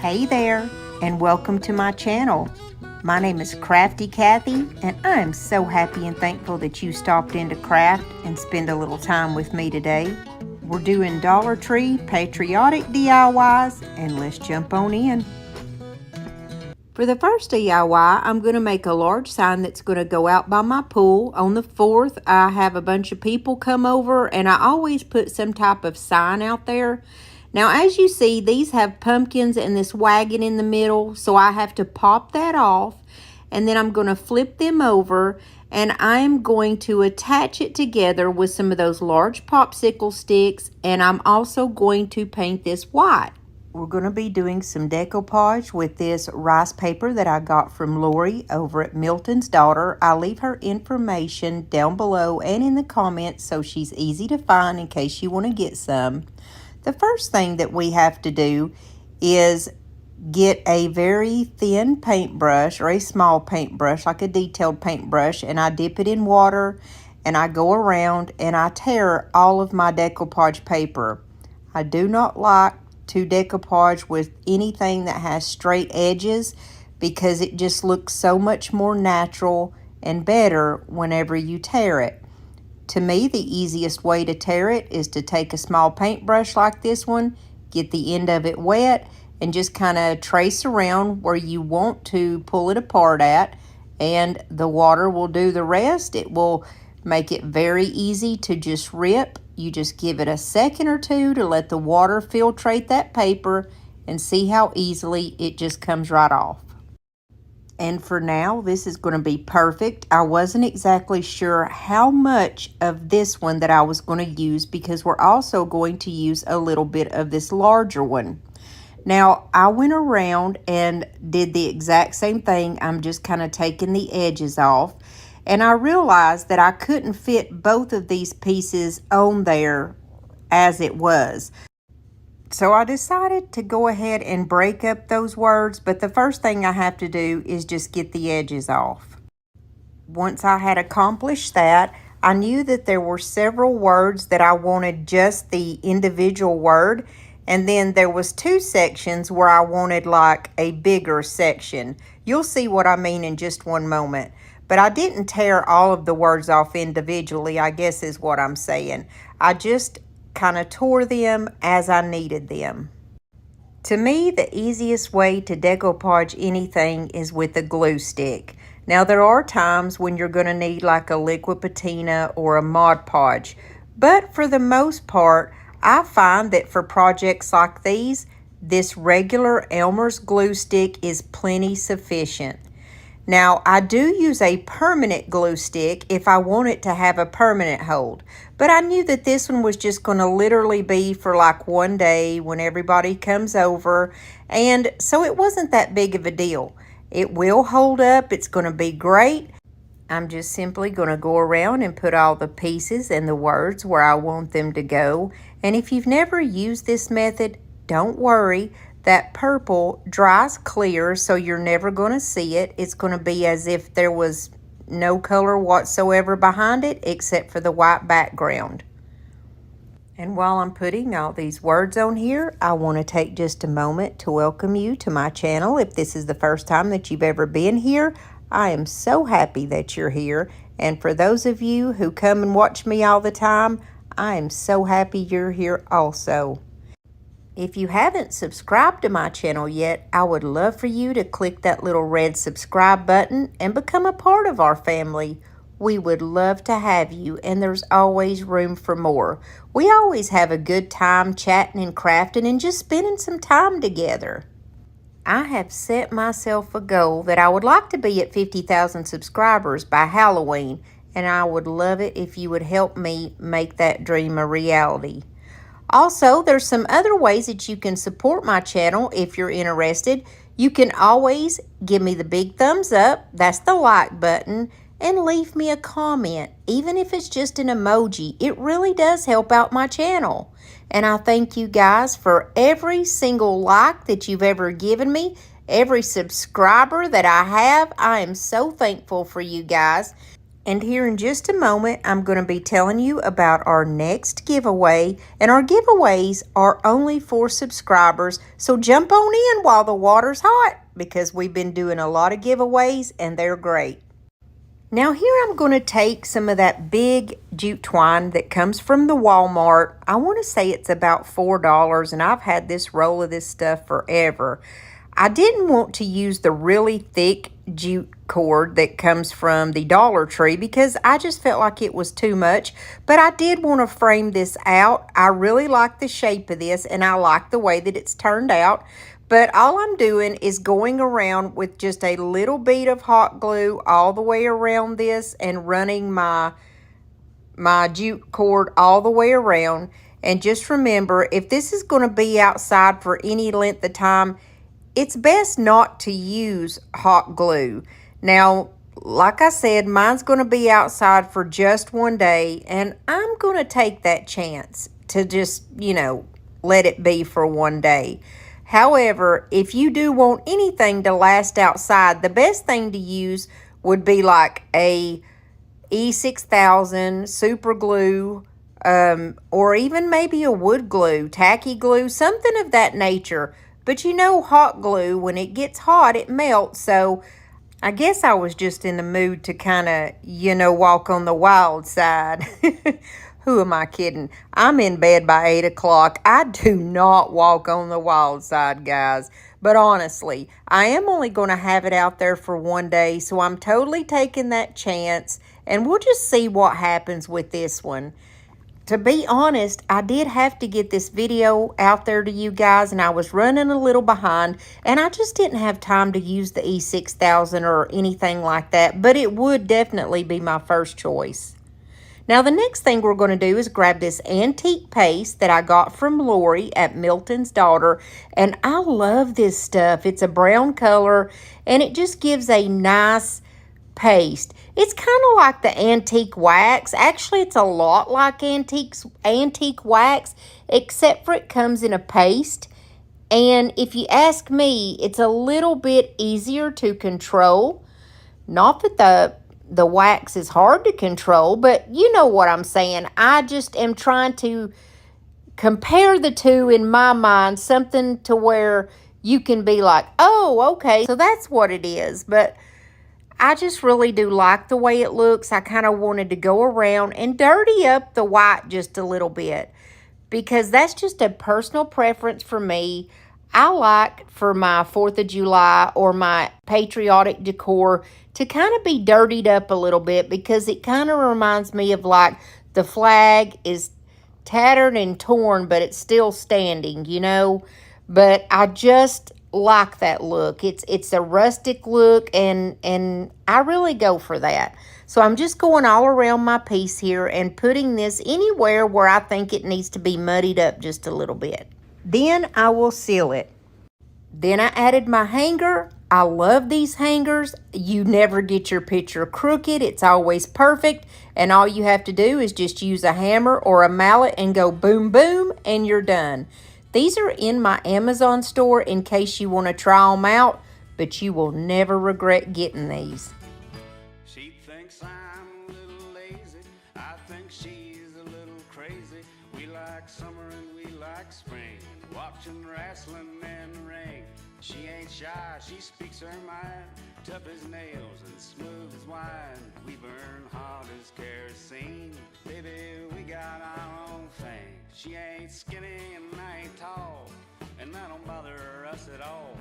Hey there, and welcome to my channel. My name is Crafty Kathy, and I'm so happy and thankful that you stopped in to craft and spend a little time with me today. We're doing Dollar Tree Patriotic DIYs, and let's jump on in. For the first DIY, I'm going to make a large sign that's going to go out by my pool. On the 4th, I have a bunch of people come over, and I always put some type of sign out there. Now, as you see, these have pumpkins and this wagon in the middle, so I have to pop that off, and then I'm going to flip them over, and I'm going to attach it together with some of those large popsicle sticks, and I'm also going to paint this white. We're going to be doing some decoupage with this rice paper that I got from Lori over at Milton's Daughter. I'll leave her information down below and in the comments so she's easy to find in case you want to get some. The first thing that we have to do is get a very thin paintbrush or a small paintbrush, like a detailed paintbrush, and I dip it in water and I go around and I tear all of my decoupage paper. I do not like to decoupage with anything that has straight edges because it just looks so much more natural and better whenever you tear it. To me, the easiest way to tear it is to take a small paintbrush like this one, get the end of it wet, and just kind of trace around where you want to pull it apart at, and the water will do the rest. It will make it very easy to just rip. You just give it a second or two to let the water filtrate that paper and see how easily it just comes right off. And for now, this is going to be perfect. I wasn't exactly sure how much of this one that I was going to use because we're also going to use a little bit of this larger one. Now, I went around and did the exact same thing. I'm just kind of taking the edges off. And I realized that I couldn't fit both of these pieces on there as it was. So I decided to go ahead and break up those words, but the first thing I have to do is just get the edges off. Once I had accomplished that, I knew that there were several words that I wanted just the individual word, and then there was two sections where I wanted like a bigger section. You'll see what I mean in just one moment. But I didn't tear all of the words off individually, I guess is what I'm saying. I just kind of tore them as I needed them. To me, the easiest way to decoupage anything is with a glue stick. Now, there are times when you're going to need like a liquid patina or a Mod Podge, but for the most part, I find that for projects like these, this regular Elmer's glue stick is plenty sufficient. Now, I do use a permanent glue stick if I want it to have a permanent hold. But I knew that this one was just going to literally be for like one day when everybody comes over. And so it wasn't that big of a deal. It will hold up. It's going to be great. I'm just simply going to go around and put all the pieces and the words where I want them to go. And if you've never used this method, don't worry. That purple dries clear, so you're never going to see it. It's going to be as if there was no color whatsoever behind it except for the white background. And while I'm putting all these words on here, I want to take just a moment to welcome you to my channel. If this is the first time that you've ever been here, I am so happy that you're here. And for those of you who come and watch me all the time, I am so happy you're here also. If you haven't subscribed to my channel yet, I would love for you to click that little red subscribe button and become a part of our family. We would love to have you, and there's always room for more. We always have a good time chatting and crafting and just spending some time together. I have set myself a goal that I would like to be at 50,000 subscribers by Halloween, and I would love it if you would help me make that dream a reality. Also, there's some other ways that you can support my channel if you're interested. You can always give me the big thumbs up, that's the like button, and leave me a comment, even if it's just an emoji. It really does help out my channel. And I thank you guys for every single like that you've ever given me, every subscriber that I have. I am so thankful for you guys. And here in just a moment, I'm going to be telling you about our next giveaway. And our giveaways are only for subscribers. So jump on in while the water's hot because we've been doing a lot of giveaways and they're great. Now here I'm going to take some of that big jute twine that comes from the Walmart. I want to say it's about $4 and I've had this roll of this stuff forever. I didn't want to use the really thick jute cord that comes from the Dollar Tree because I just felt like it was too much, but I did want to frame this out. I really like the shape of this and I like the way that it's turned out, but all I'm doing is going around with just a little bead of hot glue all the way around this and running my jute cord all the way around. And just remember, if this is going to be outside for any length of time, it's best not to use hot glue. Now, like I said, mine's going to be outside for just one day, and I'm going to take that chance to just, let it be for one day. However, if you do want anything to last outside, the best thing to use would be like a E6000 super glue, or even maybe a wood glue, tacky glue, something of that nature. But hot glue, when it gets hot, it melts. So I guess I was just in the mood to kind of, walk on the wild side. Who am I kidding? I'm in bed by 8 o'clock. I do not walk on the wild side, guys. But honestly, I am only going to have it out there for one day. So I'm totally taking that chance. And we'll just see what happens with this one. To be honest, I did have to get this video out there to you guys, and I was running a little behind, and I just didn't have time to use the E6000 or anything like that, but it would definitely be my first choice. Now, the next thing we're going to do is grab this antique paste that I got from Lori at Milton's Daughter, and I love this stuff. It's a brown color, and it just gives a nice paste. It's kind of like the antique wax. Actually, it's a lot like antique wax, except for it comes in a paste. And if you ask me, it's a little bit easier to control. Not that the wax is hard to control, but you know what I'm saying. I just am trying to compare the two in my mind, something to where you can be like, oh, okay, so that's what it is. But I just really do like the way it looks. I kind of wanted to go around and dirty up the white just a little bit because that's just a personal preference for me. I like for my 4th of July or my patriotic decor to kind of be dirtied up a little bit because it kind of reminds me of like the flag is tattered and torn, but it's still standing, But I just like that look. It's a rustic look, and I really go for that. So I'm just going all around my piece here and putting this anywhere where I think it needs to be muddied up just a little bit. Then I will seal it. Then I added my hanger. I love these hangers. You never get your picture crooked. It's always perfect. And all you have to do is just use a hammer or a mallet and go boom, boom, and you're done. These are in my Amazon store in case you want to try them out, but you will never regret getting these. She thinks I'm a little lazy. I think she's a little crazy. We like summer and we like spring, watching wrestling in the ring. She ain't shy, she speaks her mind, tough as nails and smooth as wine. We burn hot as kerosene. Baby, we got our own thing. She ain't skinny and I ain't tall, and that don't bother us at all.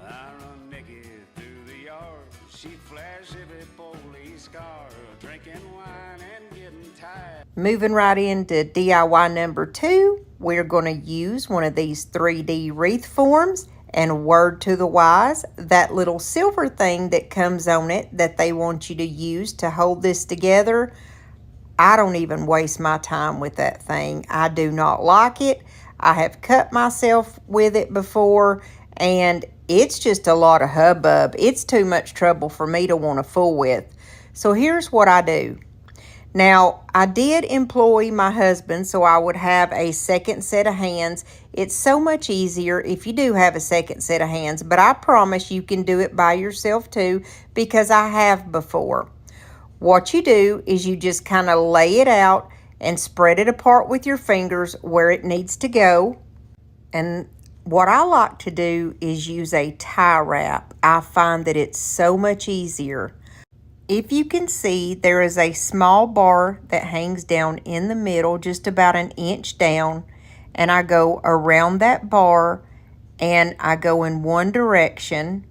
I run naked through the yard. She flash every police car, drinking wine and getting tired. Moving right into DIY number 2, we're going to use one of these 3D wreath forms. And word to the wise, that little silver thing that comes on it that they want you to use to hold this together, I don't even waste my time with that thing. I do not like it. I have cut myself with it before, and it's just a lot of hubbub. It's too much trouble for me to want to fool with. So here's what I do. Now, I did employ my husband so I would have a second set of hands. It's so much easier if you do have a second set of hands, but I promise you can do it by yourself too because I have before. What you do is you just kind of lay it out and spread it apart with your fingers where it needs to go. And what I like to do is use a tie wrap. I find that it's so much easier. If you can see, there is a small bar that hangs down in the middle, just about an inch down, and I go around that bar and I go in one direction,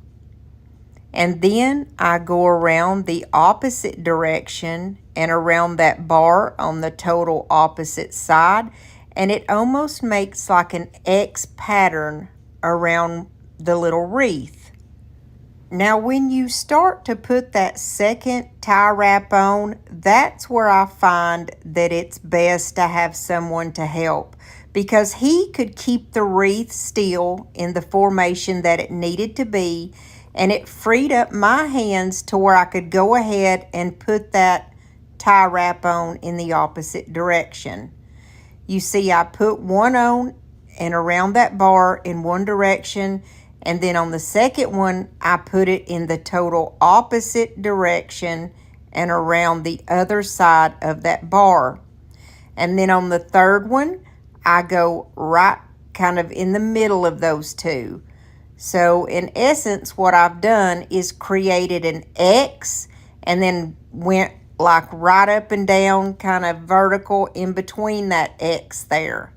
and then I go around the opposite direction and around that bar on the total opposite side, and it almost makes like an X pattern around the little wreath. Now when you start to put that second tie wrap on, that's where I find that it's best to have someone to help, because he could keep the wreath still in the formation that it needed to be, and it freed up my hands to where I could go ahead and put that tie wrap on in the opposite direction. You see, I put one on and around that bar in one direction, and then on the second one, I put it in the total opposite direction and around the other side of that bar. And then on the third one, I go right kind of in the middle of those two. So in essence, what I've done is created an X and then went like right up and down, kind of vertical in between that X there.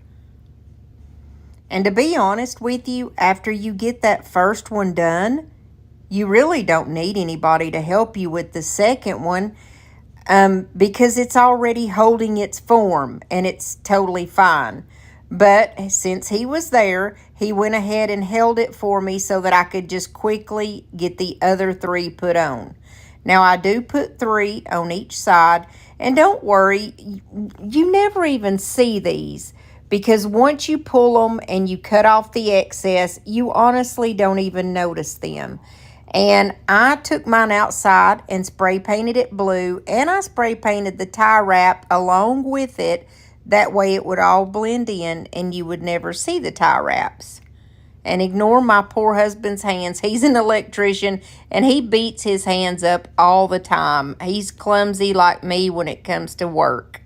And to be honest with you, after you get that first one done, you really don't need anybody to help you with the second one, because it's already holding its form and it's totally fine. But since he was there, he went ahead and held it for me so that I could just quickly get the other three put on. Now I do put 3 on each side, and don't worry, you never even see these, because once you pull them and you cut off the excess, you honestly don't even notice them. And I took mine outside and spray painted it blue, and I spray painted the tie wrap along with it. That way it would all blend in and you would never see the tie wraps. And ignore my poor husband's hands. He's an electrician and he beats his hands up all the time. He's clumsy like me when it comes to work.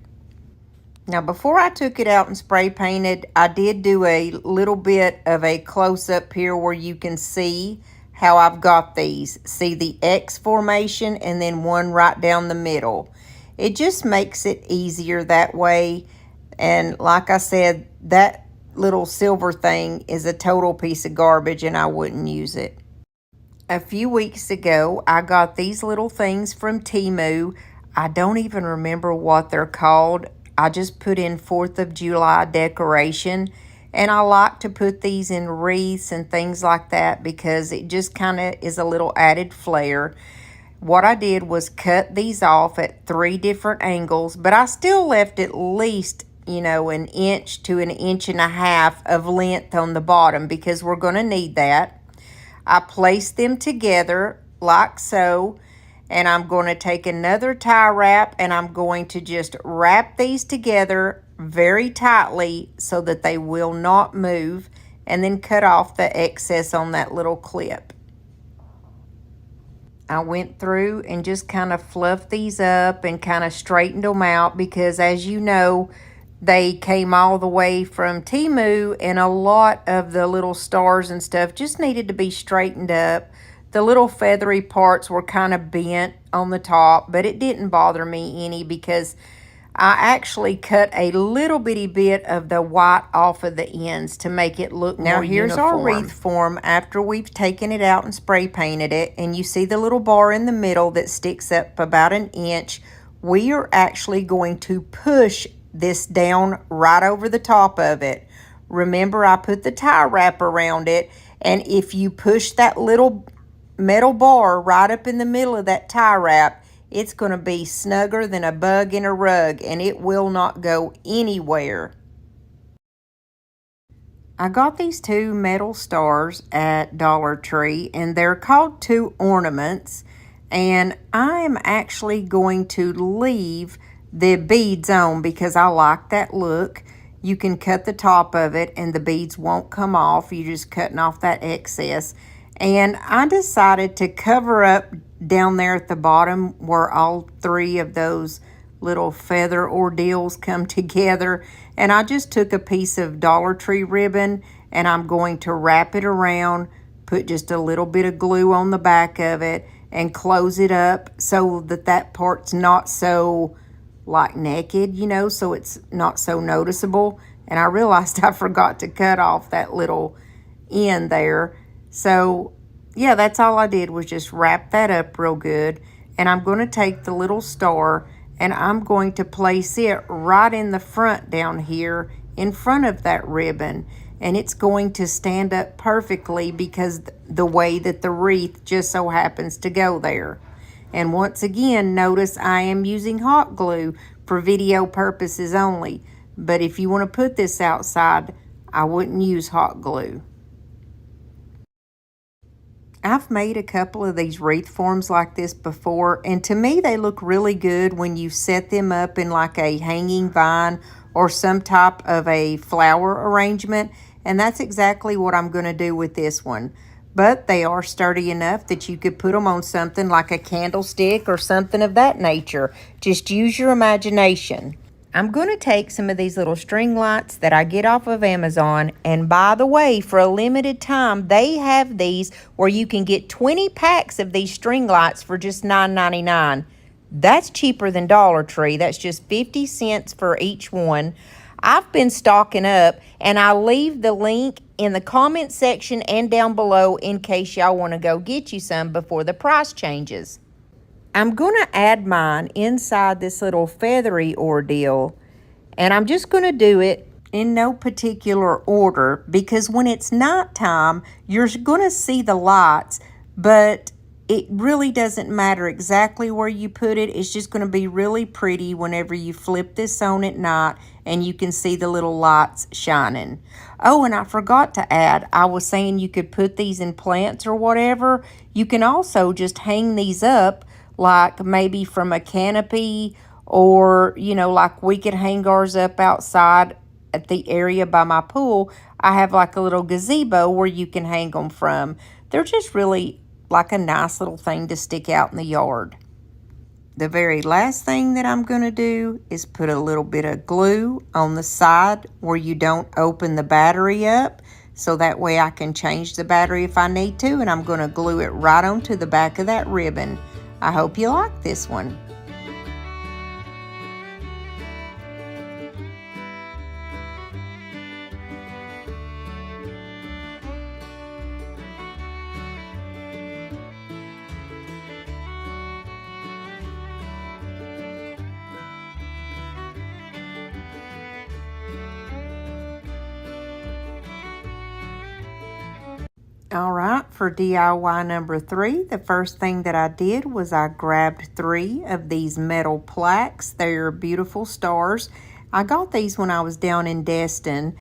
Now before I took it out and spray painted, I did do a little bit of a close-up here where you can see how I've got these. See the X formation and then one right down the middle. It just makes it easier that way. And like I said, that little silver thing is a total piece of garbage and I wouldn't use it. A few weeks ago, I got these little things from Temu. I don't even remember what they're called. I just put in 4th of July decoration, and I like to put these in wreaths and things like that because it just kind of is a little added flair. What I did was cut these off at 3 different angles, but I still left at least, an inch to an inch and a half of length on the bottom because we're going to need that. I placed them together like so, and I'm going to take another tie wrap and I'm going to just wrap these together very tightly so that they will not move, and then cut off the excess on that little clip. I went through and just kind of fluffed these up and kind of straightened them out because, as you know, they came all the way from Temu, and a lot of the little stars and stuff just needed to be straightened up. The little feathery parts were kind of bent on the top, but it didn't bother me any because I actually cut a little bitty bit of the white off of the ends to make it look more uniform. Now here's our wreath form after we've taken it out and spray painted it, and you see the little bar in the middle that sticks up about an inch. We are actually going to push this down right over the top of it. Remember, I put the tie wrap around it, and if you push that little metal bar right up in the middle of that tie wrap, it's going to be snugger than a bug in a rug, and it will not go anywhere. I got these 2 metal stars at Dollar Tree, and they're called 2 ornaments, and I'm actually going to leave the beads on because I like that look. You can cut the top of it and the beads won't come off. You're just cutting off that excess. And I decided to cover up down there at the bottom where all three of those little feather ordeals come together. And I just took a piece of Dollar Tree ribbon and I'm going to wrap it around, put just a little bit of glue on the back of it, and close it up so that that part's not so like naked, you know, so it's not so noticeable. And I realized I forgot to cut off that little end there. So yeah, that's all I did was just wrap that up real good. And I'm going to take the little star and I'm going to place it right in the front down here in front of that ribbon. And it's going to stand up perfectly because the way that the wreath just so happens to go there. And once again, notice I am using hot glue for video purposes only. But if you want to put this outside, I wouldn't use hot glue. I've made a couple of these wreath forms like this before, and to me they look really good when you set them up in like a hanging vine or some type of a flower arrangement, and that's exactly what I'm going to do with this one. But they are sturdy enough that you could put them on something like a candlestick or something of that nature. Just use your imagination. I'm going to take some of these little string lights that I get off of Amazon. And by the way, for a limited time, they have these where you can get 20 packs of these string lights for just $9.99. That's cheaper than Dollar Tree. That's just 50 cents for each one. I've been stocking up, and I'll leave the link in the comment section and down below in case y'all want to go get you some before the price changes. I'm going to add mine inside this little feathery ordeal, and I'm just going to do it in no particular order because when it's nighttime, you're going to see the lights, but it really doesn't matter exactly where you put it. It's just going to be really pretty whenever you flip this on at night and you can see the little lights shining. Oh, and I forgot to add, I was saying you could put these in plants or whatever. You can also just hang these up like maybe from a canopy, or, you know, like we could hang ours up outside at the area by my pool. I have like a little gazebo where you can hang them from. They're just really like a nice little thing to stick out in the yard. The very last thing that I'm going to do is put a little bit of glue on the side where you don't open the battery up, so that way I can change the battery if I need to, and I'm going to glue it right onto the back of that ribbon. I hope you like this one. All right, for DIY number 3, the first thing that I did was I grabbed 3 of these metal plaques. They're beautiful stars. I got these when I was down in Destin.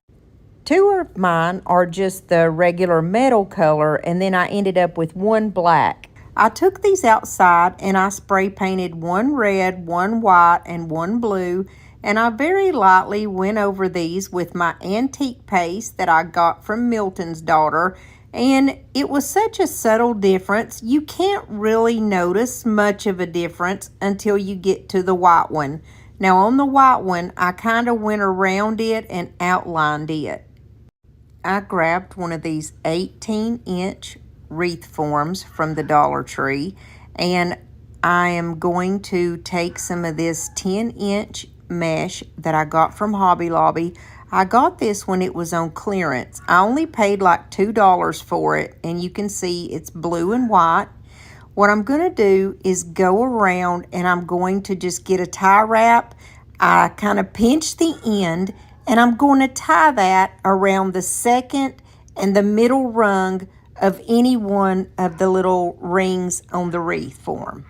2 of mine are just the regular metal color, and then I ended up with 1 black. I took these outside and I spray painted 1 red, 1 white, and 1 blue. And I very lightly went over these with my antique paste that I got from Milton's daughter. And it was such a subtle difference, you can't really notice much of a difference until you get to the white one. Now on the white one, I kind of went around it and outlined it. I grabbed one of these 18-inch wreath forms from the Dollar Tree, and I am going to take some of this 10-inch mesh that I got from Hobby Lobby. I got this when it was on clearance. I only paid like $2 for it, and you can see it's blue and white. What I'm going to do is go around and I'm going to just get a tie wrap. I kind of pinch the end, and I'm going to tie that around the second and the middle rung of any one of the little rings on the wreath form.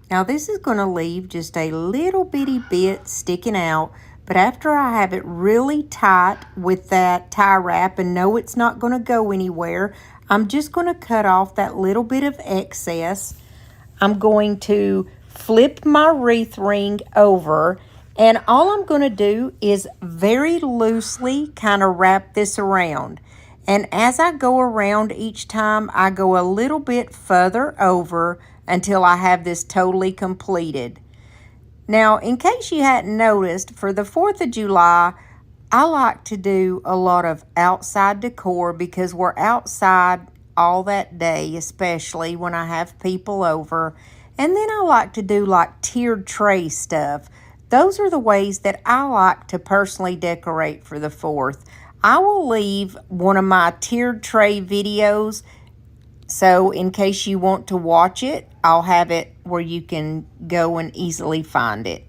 Now this is going to leave just a little bitty bit sticking out, but after I have it really tight with that tie wrap and know it's not going to go anywhere, I'm just going to cut off that little bit of excess. I'm going to flip my wreath ring over, and all I'm going to do is very loosely kind of wrap this around. And as I go around each time, I go a little bit further over until I have this totally completed. Now, in case you hadn't noticed, for the 4th of July, I like to do a lot of outside decor because we're outside all that day, especially when I have people over. And then I like to do like tiered tray stuff. Those are the ways that I like to personally decorate for the 4th. I will leave one of my tiered tray videos, so in case you want to watch it, I'll have it where you can go and easily find it.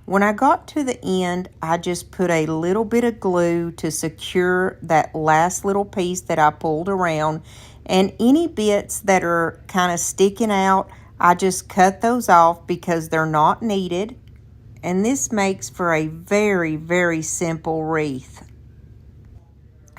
When I got to the end, I just put a little bit of glue to secure that last little piece that I pulled around. And any bits that are kind of sticking out, I just cut those off because they're not needed. And this makes for a very, very simple wreath.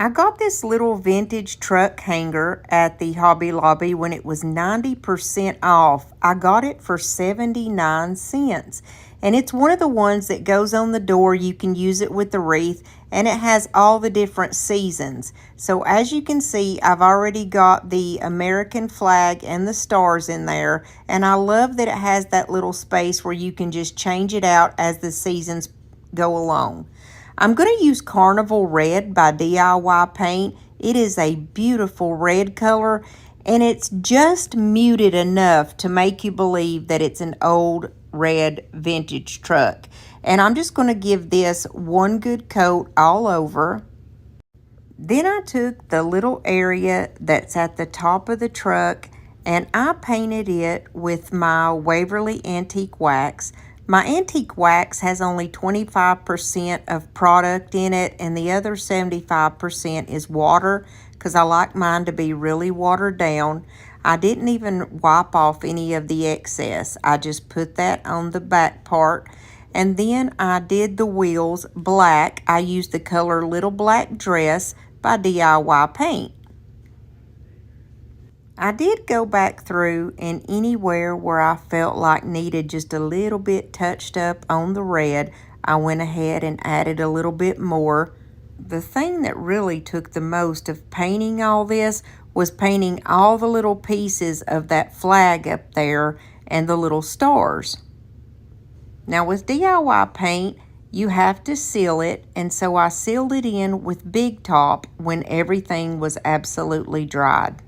I got this little vintage truck hanger at the Hobby Lobby when it was 90% off. I got it for 79 cents. And it's one of the ones that goes on the door. You can use it with the wreath, and it has all the different seasons. So as you can see, I've already got the American flag and the stars in there. And I love that it has that little space where you can just change it out as the seasons go along. I'm going to use Carnival Red by DIY Paint. It is a beautiful red color, and it's just muted enough to make you believe that it's an old red vintage truck. And I'm just going to give this one good coat all over. Then I took the little area that's at the top of the truck and I painted it with my Waverly Antique Wax. My antique wax has only 25% of product in it, and the other 75% is water because I like mine to be really watered down. I didn't even wipe off any of the excess. I just put that on the back part. And then I did the wheels black. I used the color Little Black Dress by DIY Paint. I did go back through, and anywhere where I felt like needed just a little bit touched up on the red, I went ahead and added a little bit more. The thing that really took the most of painting all this was painting all the little pieces of that flag up there and the little stars. Now with DIY paint, you have to seal it, and so I sealed it in with Big Top when everything was absolutely dried.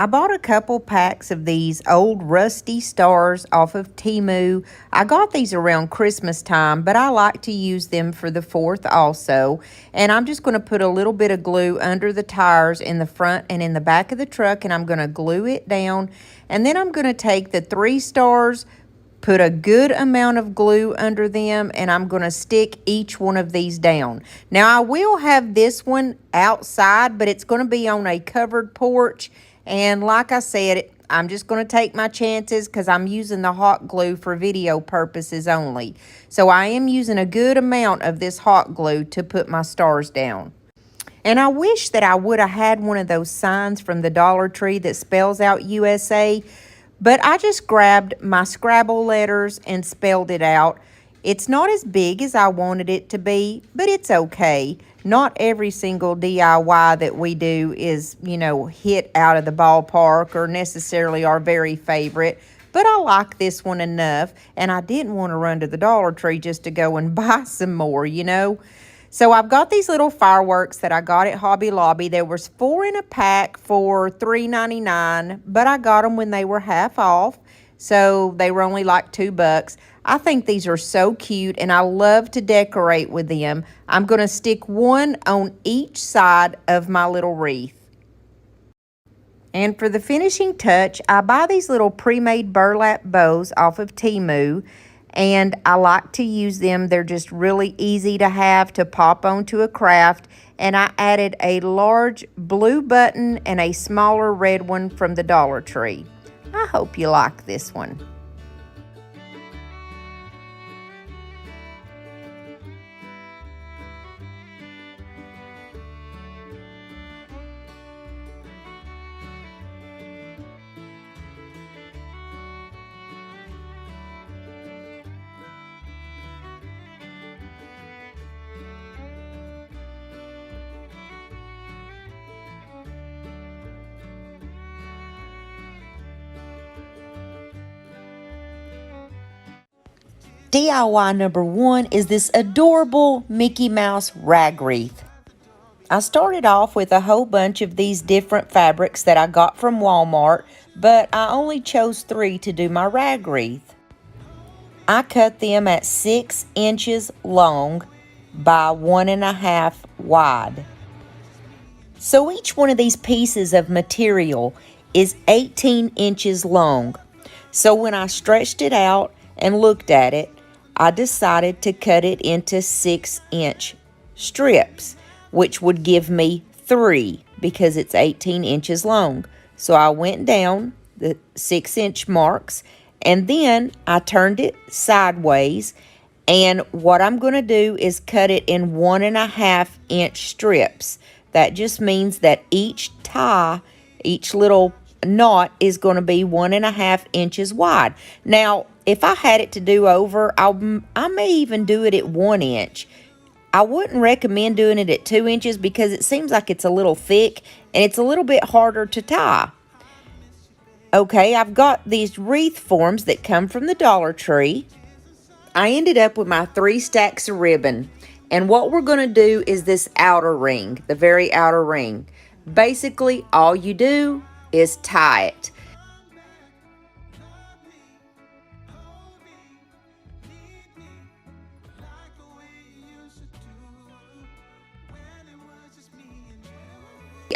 I bought a couple packs of these old rusty stars off of Temu. I got these around Christmas time, but I like to use them for the 4th also. And I'm just going to put a little bit of glue under the tires in the front and in the back of the truck, and I'm going to glue it down. And then I'm going to take the 3 stars, put a good amount of glue under them, and I'm going to stick each one of these down. Now, I will have this one outside, but it's going to be on a covered porch. And like I said, I'm just going to take my chances because I'm using the hot glue for video purposes only. So I am using a good amount of this hot glue to put my stars down. And I wish that I would have had one of those signs from the Dollar Tree that spells out USA. But I just grabbed my Scrabble letters and spelled it out. It's not as big as I wanted it to be, but it's okay. Not every single DIY that we do is, hit out of the ballpark or necessarily our very favorite. But I like this one enough, and I didn't want to run to the Dollar Tree just to go and buy some more, So I've got these little fireworks that I got at Hobby Lobby. There was 4 in a pack for $3.99, but I got them when they were half off. So they were only like $2. I think these are so cute, and I love to decorate with them. I'm going to stick one on each side of my little wreath. And for the finishing touch, I buy these little pre-made burlap bows off of Temu, and I like to use them. They're just really easy to have to pop onto a craft. And I added a large blue button and a smaller red one from the Dollar Tree. I hope you like this one. DIY number 1 is this adorable Mickey Mouse rag wreath. I started off with a whole bunch of these different fabrics that I got from Walmart, but I only chose 3 to do my rag wreath. I cut them at 6 inches long by 1.5 wide. So each one of these pieces of material is 18 inches long. So when I stretched it out and looked at it, I decided to cut it into 6-inch strips, which would give me 3 because it's 18 inches long. So I went down the 6-inch marks and then I turned it sideways, and what I'm going to do is cut it in 1.5-inch strips. That just means that each tie, each little knot is going to be 1.5 inches wide. Now, if I had it to do over, I may even do it at 1 inch. I wouldn't recommend doing it at 2 inches because it seems like it's a little thick and it's a little bit harder to tie. Okay, I've got these wreath forms that come from the Dollar Tree. I ended up with my 3 stacks of ribbon. And what we're going to do is this outer ring, the very outer ring. Basically, all you do is tie it.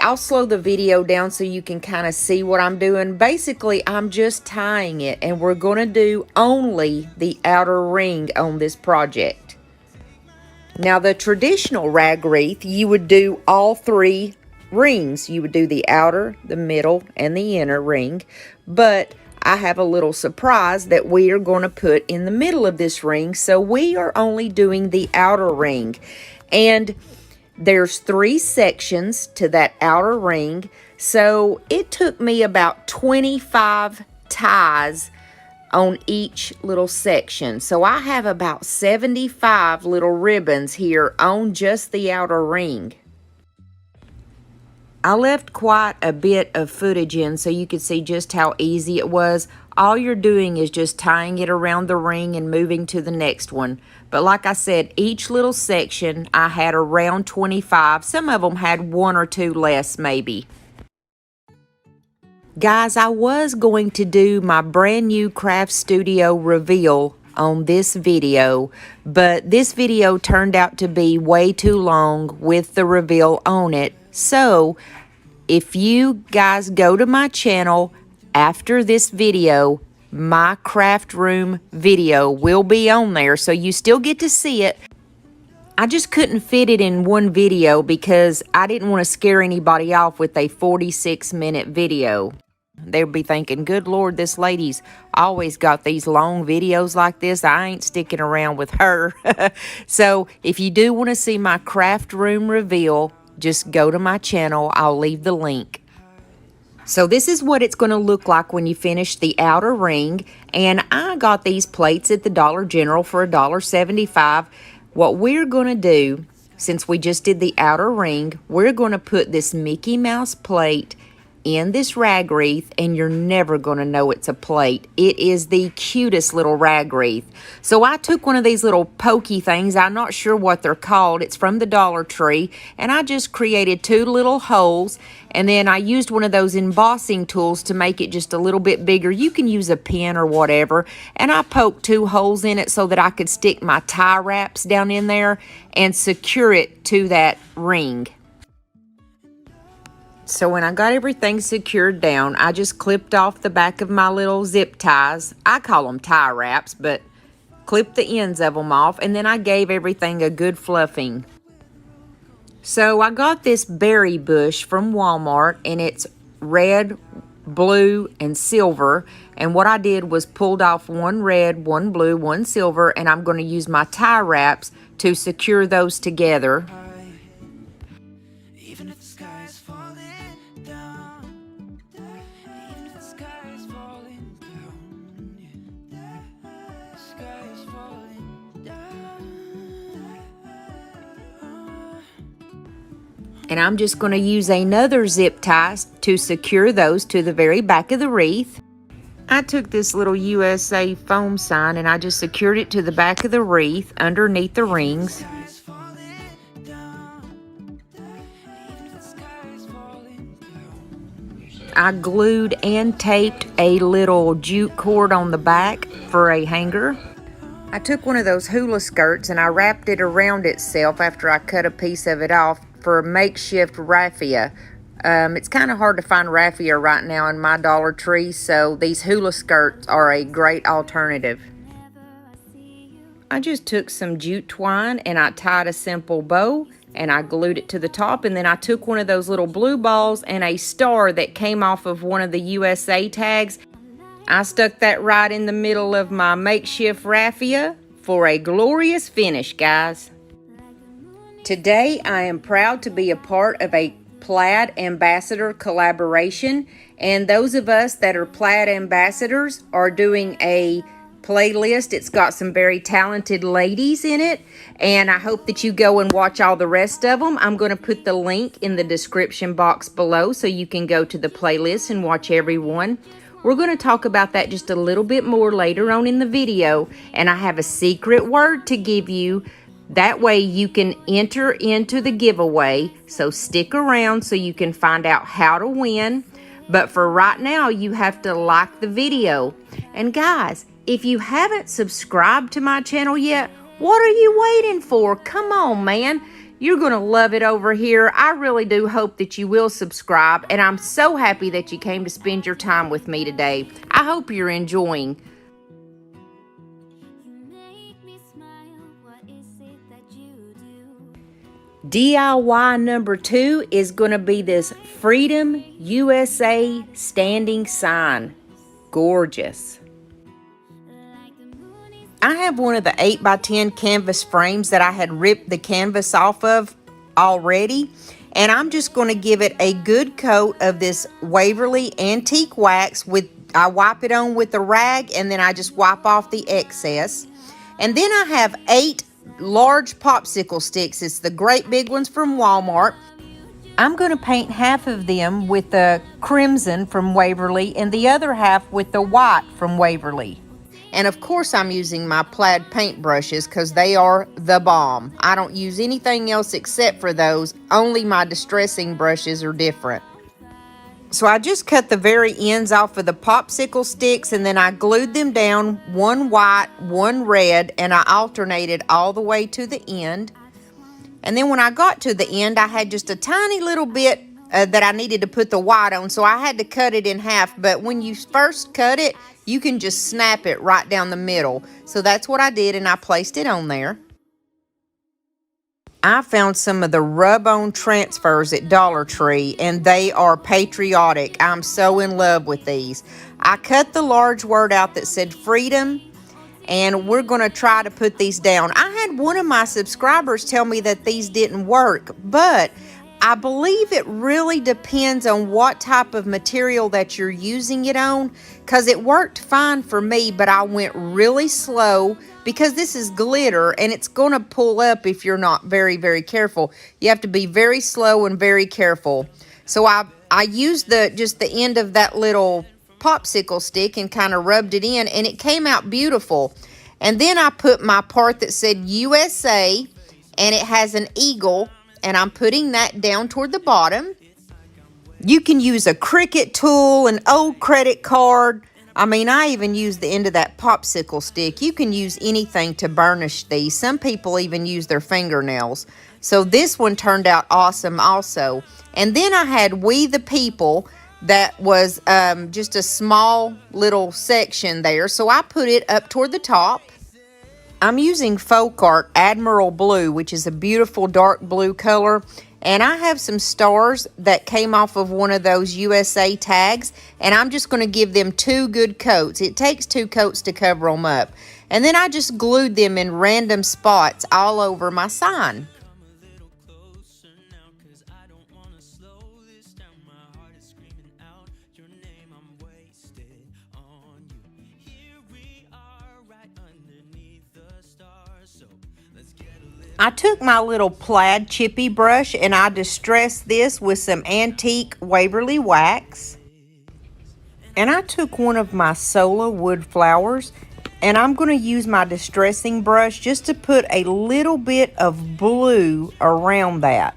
I'll slow the video down so you can kind of see what I'm doing. Basically, I'm just tying it, and we're going to do only the outer ring on this project. Now, the traditional rag wreath, you would do all 3 rings. You would do the outer, the middle, and the inner ring. But I have a little surprise that we are going to put in the middle of this ring. So we are only doing the outer ring. And there's 3 sections to that outer ring. So it took me about 25 ties on each little section. So I have about 75 little ribbons here on just the outer ring. I left quite a bit of footage in so you could see just how easy it was. All you're doing is just tying it around the ring and moving to the next one. But like I said, each little section I had around 25. Some of them had 1 or 2 less maybe. Guys, I was going to do my brand new craft studio reveal on this video, but this video turned out to be way too long with the reveal on it. So if you guys go to my channel after this video, my craft room video will be on there, so you still get to see it. I just couldn't fit it in one video because I didn't want to scare anybody off with a 46-minute video. They'll be thinking, good Lord, this lady's always got these long videos like this. I ain't sticking around with her. So if you do want to see my craft room reveal, just go to my channel. I'll leave the link. So this is what it's going to look like when you finish the outer ring. And I got these plates at the Dollar General for $1.75. What we're going to do, since we just did the outer ring, we're going to put this Mickey Mouse plate in this rag wreath, and you're never going to know it's a plate. It is the cutest little rag wreath. So I took one of these little pokey things. I'm not sure what they're called. It's from the Dollar Tree, and I just created 2 little holes, and then I used one of those embossing tools to make it just a little bit bigger. You can use a pen or whatever, and I poked 2 holes in it so that I could stick my tie wraps down in there and secure it to that ring. So when I got everything secured down, I just clipped off the back of my little zip ties. I call them tie wraps, but clipped the ends of them off, and then I gave everything a good fluffing. So I got this berry bush from Walmart, and it's red, blue, and silver. And what I did was pulled off 1 red, 1 blue, 1 silver, and I'm going to use my tie wraps to secure those together. And I'm just going to use another zip tie to secure those to the very back of the wreath. I took this little USA foam sign and I just secured it to the back of the wreath underneath the rings. I glued and taped a little jute cord on the back for a hanger. I took one of those hula skirts and I wrapped it around itself after I cut a piece of it off for a makeshift raffia. It's kind of hard to find raffia right now in my Dollar Tree, so these hula skirts are a great alternative. I just took some jute twine and I tied a simple bow and I glued it to the top, and then I took one of those little blue balls and a star that came off of one of the USA tags. I stuck that right in the middle of my makeshift raffia for a glorious finish, guys. Today I am proud to be a part of a Plaid Ambassador collaboration, and those of us that are Plaid Ambassadors are doing a playlist. It's got some very talented ladies in it, and I hope that you go and watch all the rest of them. I'm going to put the link in the description box below so you can go to the playlist and watch everyone. We're going to talk about that just a little bit more later on in the video, and I have a secret word to give you. That way you can enter into the giveaway, so stick around so you can find out how to win. But for right now, you have to like the video. And guys, if you haven't subscribed to my channel yet, what are you waiting for? Come on, man. You're going to love it over here. I really do hope that you will subscribe, and I'm so happy that you came to spend your time with me today. I hope you're enjoying. DIY number 2 is going to be this Freedom USA standing sign. Gorgeous. I have one of the 8x10 canvas frames that I had ripped the canvas off of already, and I'm just going to give it a good coat of this Waverly antique wax. I wipe it on with a rag, and then I just wipe off the excess. And then I have 8 large popsicle sticks. It's the great big ones from Walmart. I'm going to paint half of them with the crimson from Waverly and the other half with the white from Waverly. And of course I'm using my plaid paint brushes because they are the bomb. I don't use anything else except for those. Only my distressing brushes are different. So I just cut the very ends off of the popsicle sticks, and then I glued them down, one white, one red, and I alternated all the way to the end. And then when I got to the end, I had just a tiny little bit that I needed to put the white on, so I had to cut it in half. But when you first cut it, you can just snap it right down the middle. So that's what I did, and I placed it on there. I found some of the rub-on transfers at Dollar Tree, and they are Patriotic. I'm so in love with these. I cut the large word out that said Freedom, and we're going to try to put these down. I had one of my subscribers tell me that these didn't work, but I believe it really depends on what type of material that you're using it on, because it worked fine for me, but I went really slow because this is glitter and it's going to pull up if you're not very, very careful. You have to be very slow and very careful. So I used just the end of that little popsicle stick and kind of rubbed it in, and it came out beautiful. And then I put my part that said USA, and it has an eagle, and I'm putting that down toward the bottom. You can use a Cricut tool, an old credit card. I mean, I even used the end of that popsicle stick. You can use anything to burnish these. Some people even use their fingernails. So this one turned out awesome also. And then I had We the People that was just a small little section there. So I put it up toward the top. I'm using Folk Art Admiral Blue, which is a beautiful dark blue color. And I have some stars that came off of one of those USA tags, and I'm just going to give them 2 good coats. It takes 2 coats to cover them up. And then I just glued them in random spots all over my sign. I took my little plaid chippy brush and I distressed this with some antique Waverly wax. And I took one of my Sola wood flowers, and I'm going to use my distressing brush just to put a little bit of blue around that.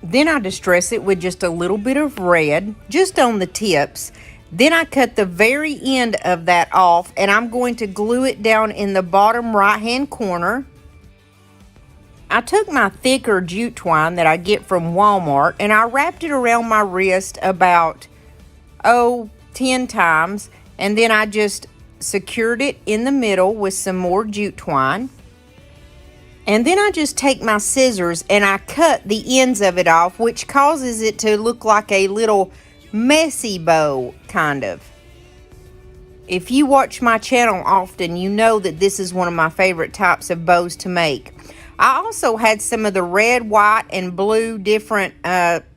Then I distress it with just a little bit of red, just on the tips. Then I cut the very end of that off, and I'm going to glue it down in the bottom right-hand corner. I took my thicker jute twine that I get from Walmart, and I wrapped it around my wrist about 10 times, and then I just secured it in the middle with some more jute twine. And then I just take my scissors and I cut the ends of it off, which causes it to look like a little messy bow, kind of. If you watch my channel often, you know that this is one of my favorite types of bows to make. I also had some of the red, white, and blue different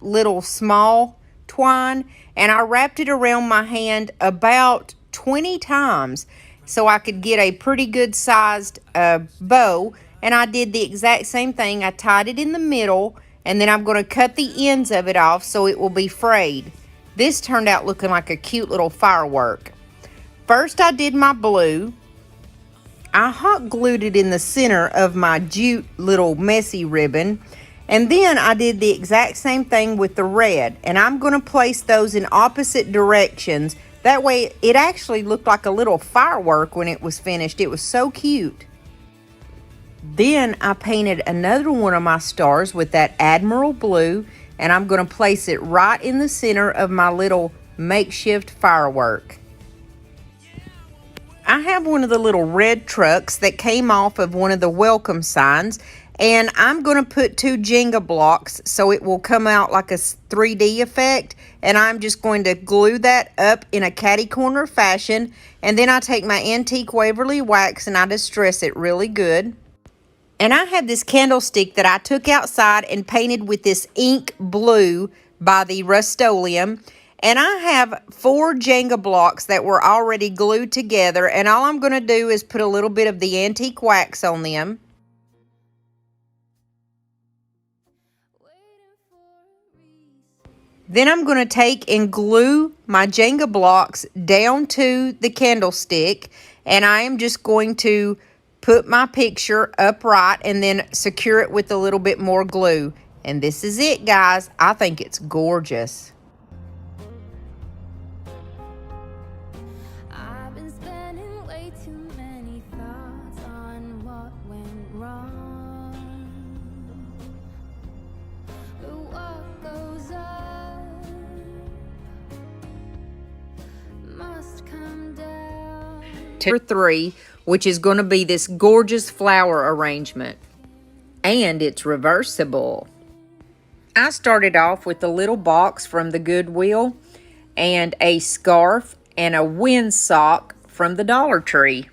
little small twine, and I wrapped it around my hand about 20 times so I could get a pretty good sized bow. And I did the exact same thing. I tied it in the middle, and then I'm going to cut the ends of it off so it will be frayed. This turned out looking like a cute little firework. First I did my blue. I hot glued it in the center of my jute little messy ribbon. And then I did the exact same thing with the red. And I'm going to place those in opposite directions. That way it actually looked like a little firework when it was finished. It was so cute. Then I painted another one of my stars with that Admiral blue. And I'm going to place it right in the center of my little makeshift firework. I have one of the little red trucks that came off of one of the welcome signs, and I'm going to put 2 Jenga blocks so it will come out like a 3D effect, and I'm just going to glue that up in a catty corner fashion, and then I take my antique Waverly wax and I distress it really good. And I have this candlestick that I took outside and painted with this ink blue by the Rust-Oleum. And I have 4 Jenga blocks that were already glued together. And all I'm going to do is put a little bit of the antique wax on them. Then I'm going to take and glue my Jenga blocks down to the candlestick. And I am just going to put my picture upright and then secure it with a little bit more glue. And this is it, guys. I think it's gorgeous. Number 3, which is going to be this gorgeous flower arrangement, and it's reversible. I started off with a little box from the Goodwill and a scarf and a windsock from the Dollar Tree.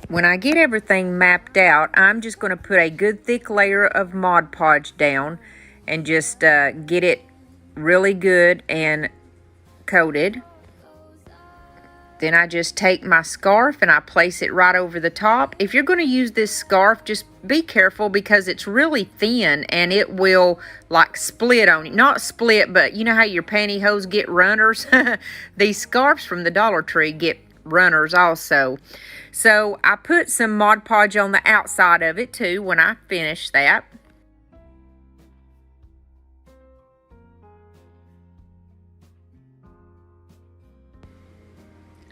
When I get everything mapped out, I'm just going to put a good thick layer of Mod Podge down and just get it really good and coated. Then I just take my scarf and I place it right over the top. If you're going to use this scarf, just be careful because it's really thin and it will like split on you. Not split, but you know how your pantyhose get runners? These scarves from the Dollar Tree get runners also. So I put some Mod Podge on the outside of it too when I finish that.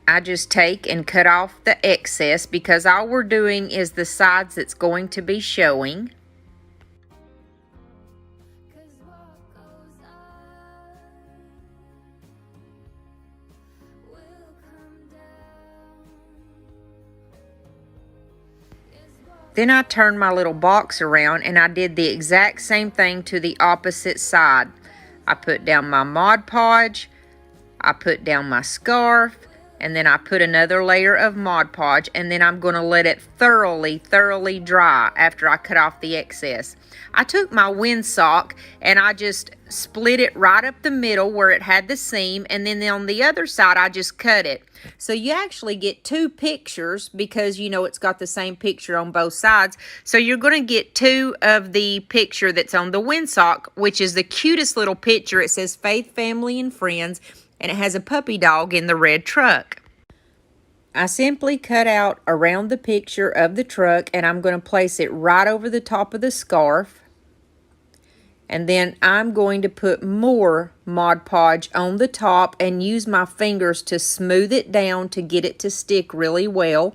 I just take and cut off the excess because all we're doing is the sides that's going to be showing. Then I turned my little box around and I did the exact same thing to the opposite side. I put down my Mod Podge, I put down my scarf, And then I put another layer of Mod Podge, and then I'm going to let it thoroughly dry after I cut off the excess. I took my windsock and I just split it right up the middle where it had the seam, and then on the other side I just cut it. So you actually get two pictures because you know it's got the same picture on both sides. So you're going to get two of the picture that's on the windsock, which is the cutest little picture. It says Faith, Family, and Friends, and it has a puppy dog in the red truck. I simply cut out around the picture of the truck, and I'm going to place it right over the top of the scarf. And then I'm going to put more Mod Podge on the top and use my fingers to smooth it down to get it to stick really well.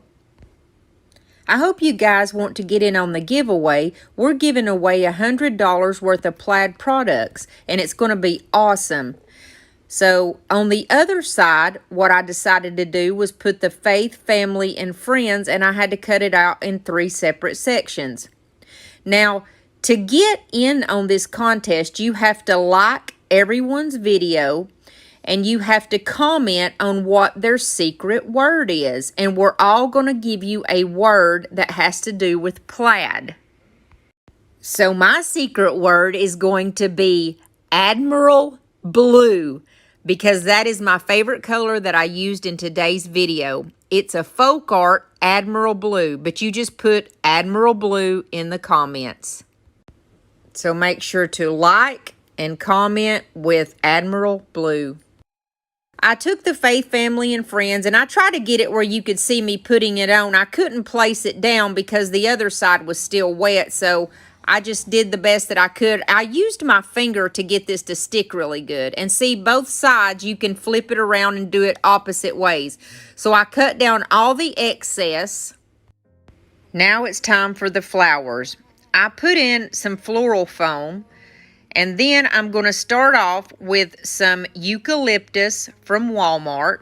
I hope you guys want to get in on the giveaway. We're giving away $100 worth of plaid products, and it's going to be awesome. So on the other side, what I decided to do was put the Faith, Family, and Friends, and I had to cut it out in 3 separate sections. Now, to get in on this contest, you have to like everyone's video, and you have to comment on what their secret word is. And we're all going to give you a word that has to do with plaid. So my secret word is going to be Admiral Blue, because that is my favorite color that I used in today's video. It's a folk art Admiral Blue, but you just put Admiral Blue in the comments. So make sure to like and comment with Admiral Blue. I took the Faith, Family, and Friends, and I tried to get it where you could see me putting it on. I couldn't place it down because the other side was still wet, so I just did the best that I could. I used my finger to get this to stick really good. And see, both sides, you can flip it around and do it opposite ways. So I cut down all the excess. Now it's time for the flowers. I put in some floral foam, and then I'm going to start off with some eucalyptus from Walmart.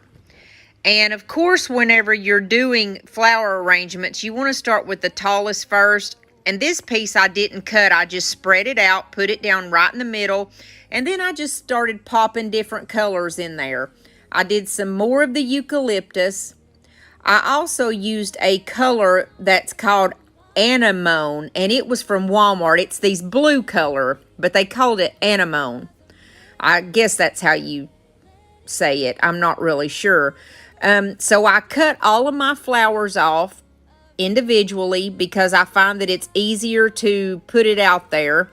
And of course, whenever you're doing flower arrangements, you want to start with the tallest first. And this piece I didn't cut. I just spread it out, put it down right in the middle, and then I just started popping different colors in there. I did some more of the eucalyptus. I also used a color that's called anemone, and it was from Walmart. It's these blue color, but they called it anemone. I guess that's how you say it. I'm not really sure. So I cut all of my flowers off individually because I find that it's easier to put it out there,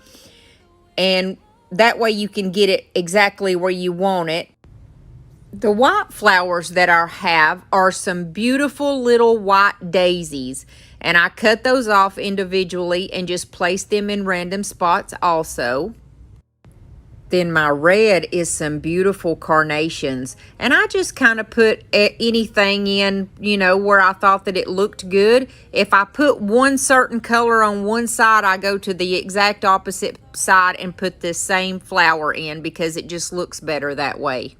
and that way you can get it exactly where you want it. The white flowers that I have are some beautiful little white daisies, and I cut those off individually and just placed them in random spots also. Then my red is some beautiful carnations, and I just kind of put anything in, you know, where I thought that it looked good. If I put one certain color on one side, I go to the exact opposite side and put this same flower in because it just looks better that way.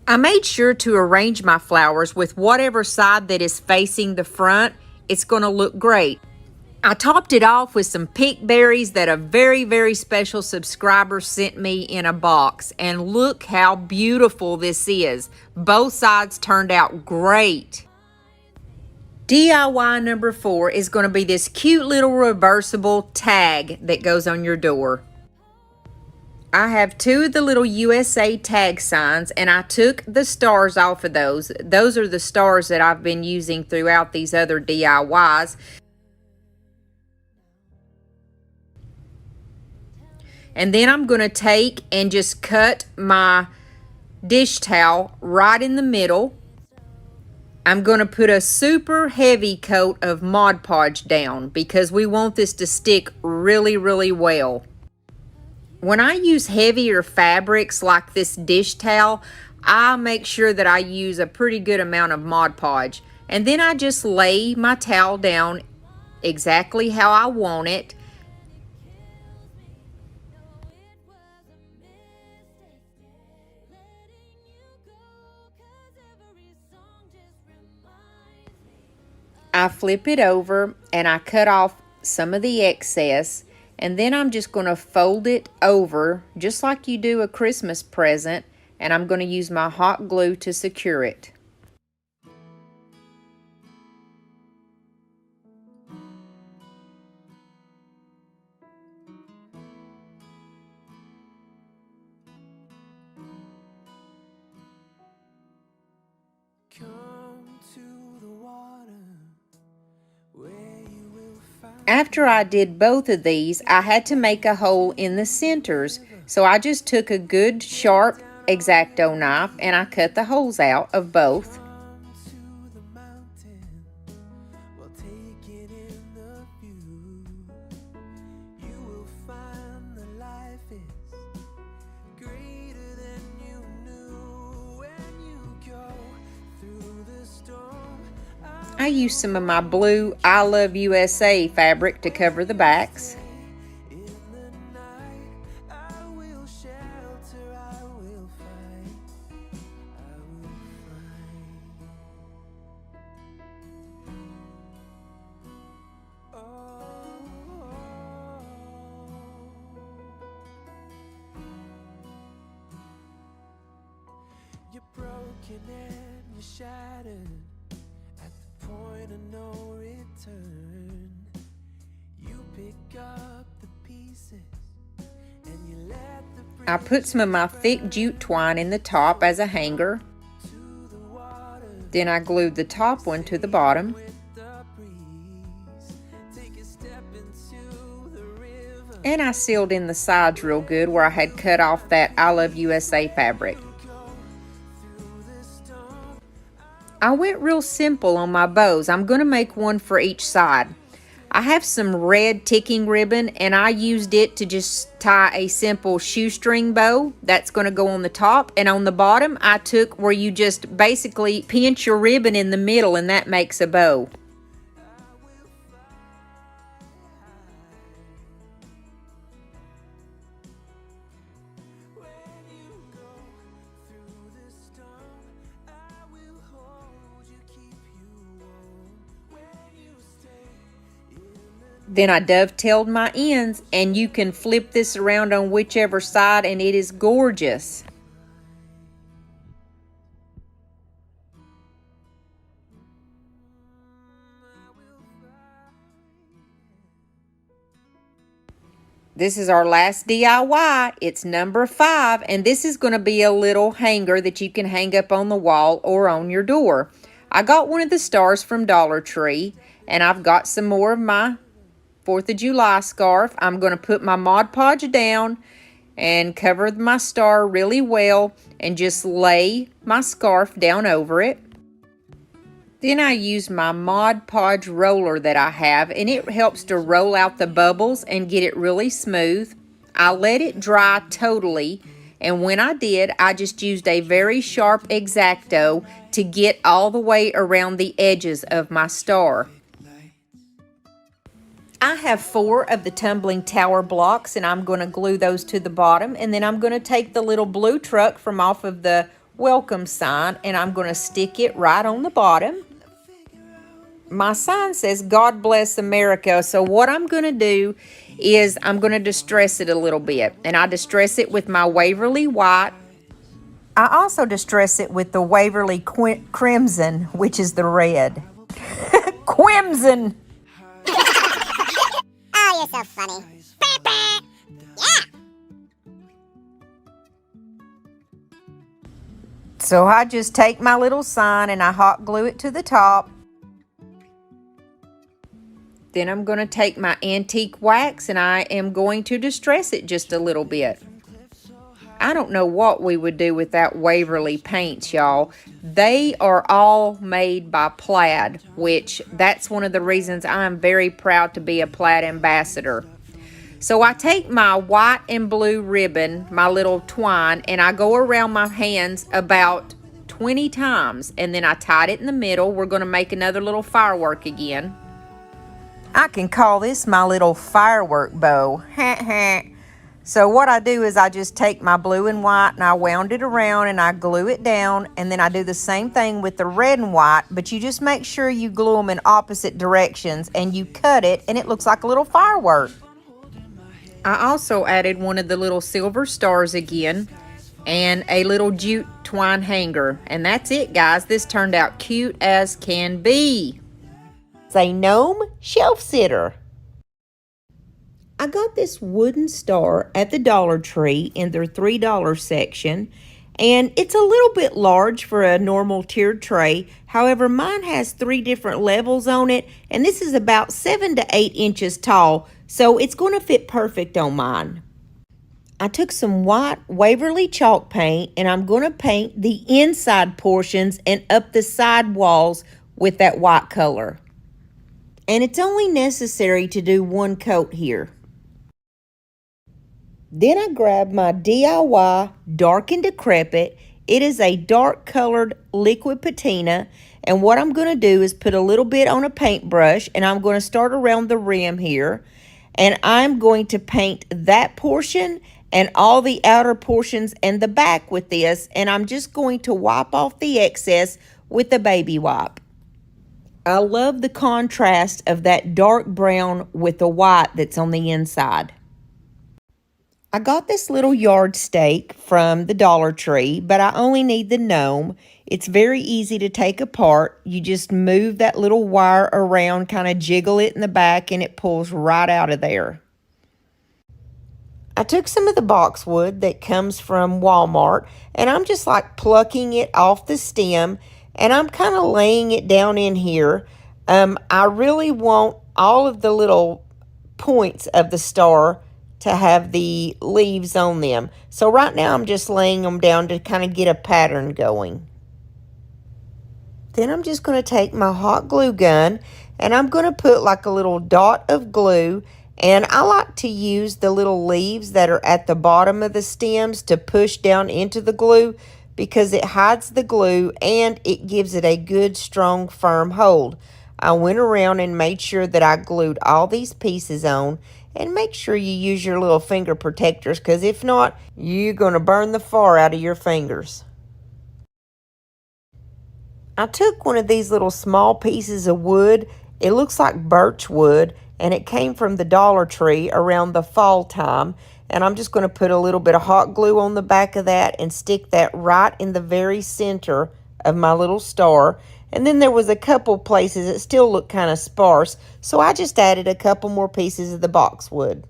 I made sure to arrange my flowers with whatever side that is facing the front. It's going to look great. I topped it off with some pink berries that a very, very special subscriber sent me in a box. And look how beautiful this is. Both sides turned out great. DIY number 4 is going to be this cute little reversible tag that goes on your door. I have 2 of the little USA tag signs, and I took the stars off of those. Those are the stars that I've been using throughout these other DIYs. And then I'm going to take and just cut my dish towel right in the middle. I'm going to put a super heavy coat of Mod Podge down because we want this to stick really, really well. When I use heavier fabrics like this dish towel, I make sure that I use a pretty good amount of Mod Podge. And then I just lay my towel down exactly how I want it. I flip it over and I cut off some of the excess, and then I'm just going to fold it over just like you do a Christmas present, and I'm going to use my hot glue to secure it. After I did both of these, I had to make a hole in the centers. So I just took a good sharp X-Acto knife and I cut the holes out of both. I used some of my blue I Love USA fabric to cover the backs. You're broken and you're shattered at the point of no return. You pick up the pieces and you let the I put some of my thick jute twine in the top as a hanger. Then I glued the top one to the bottom. And I sealed in the sides real good where I had cut off that I Love USA fabric. I went real simple on my bows. I'm going to make one for each side. I have some red ticking ribbon and I used it to just tie a simple shoestring bow. That's going to go on the top, and on the bottom I took where you just basically pinch your ribbon in the middle and that makes a bow. Then I dovetailed my ends, and you can flip this around on whichever side and it is gorgeous. This is our last DIY. It's number 5, and this is going to be a little hanger that you can hang up on the wall or on your door. I got one of the stars from Dollar Tree, and I've got some more of my 4th of July scarf. I'm going to put my Mod Podge down and cover my star really well and just lay my scarf down over it. Then I use my Mod Podge roller that I have, and it helps to roll out the bubbles and get it really smooth. I let it dry totally, and when I did, I just used a very sharp X-Acto to get all the way around the edges of my star. I have 4 of the tumbling tower blocks, and I'm going to glue those to the bottom, and then I'm going to take the little blue truck from off of the welcome sign and I'm going to stick it right on the bottom. My sign says God bless America, so what I'm going to do is I'm going to distress it a little bit, and I distress it with my Waverly white. I also distress it with the Waverly crimson, which is the red. Crimson! Oh, you're so funny. Yeah! So I just take my little sign and I hot glue it to the top. Then I'm going to take my antique wax and I am going to distress it just a little bit. I don't know what we would do without Waverly paints, y'all. They are all made by Plaid, which that's one of the reasons I'm very proud to be a Plaid ambassador. So I take my white and blue ribbon, my little twine, and I go around my hands about 20 times, and then I tied it in the middle. We're going to make another little firework again. I can call this my little firework bow. So what I do is I just take my blue and white and I wound it around and I glue it down, and then I do the same thing with the red and white, but you just make sure you glue them in opposite directions and you cut it and it looks like a little firework. I also added one of the little silver stars again and a little jute twine hanger, and that's it, guys. This turned out cute as can be. It's a gnome shelf sitter. I got this wooden star at the Dollar Tree in their $3 section, And it's a little bit large for a normal tiered tray. However, mine has 3 different levels on it, and this is about 7 to 8 inches tall, so it's going to fit perfect on mine. I took some white Waverly chalk paint, and I'm going to paint the inside portions and up the side walls with that white color. And it's only necessary to do 1 coat here. Then I grabbed my DIY Dark and Decrepit. It is a dark colored liquid patina, and what I'm going to do is put a little bit on a paintbrush, and I'm going to start around the rim here, and I'm going to paint that portion and all the outer portions and the back with this, and I'm just going to wipe off the excess with the baby wipe. I love the contrast of that dark brown with the white that's on the inside. I got this little yardstake from the Dollar Tree, but I only need the gnome. It's very easy to take apart. You just move that little wire around, kind of jiggle it in the back, and it pulls right out of there. I took some of the boxwood that comes from Walmart, and I'm just like plucking it off the stem, and I'm kind of laying it down in here. I really want all of the little points of the star to have the leaves on them. So right now I'm just laying them down to kind of get a pattern going. Then I'm just going to take my hot glue gun, and I'm going to put like a little dot of glue, and I like to use the little leaves that are at the bottom of the stems to push down into the glue because it hides the glue and it gives it a good, strong, firm hold. I went around and made sure that I glued all these pieces on, and make sure you use your little finger protectors, because if not, you're going to burn the far out of your fingers. I took one of these little small pieces of wood. It looks like birch wood, and it came from the Dollar Tree around the fall time. And I'm just going to put a little bit of hot glue on the back of that and stick that right in the very center of my little star. And then there was a couple places that still looked kind of sparse, so I just added a couple more pieces of the boxwood.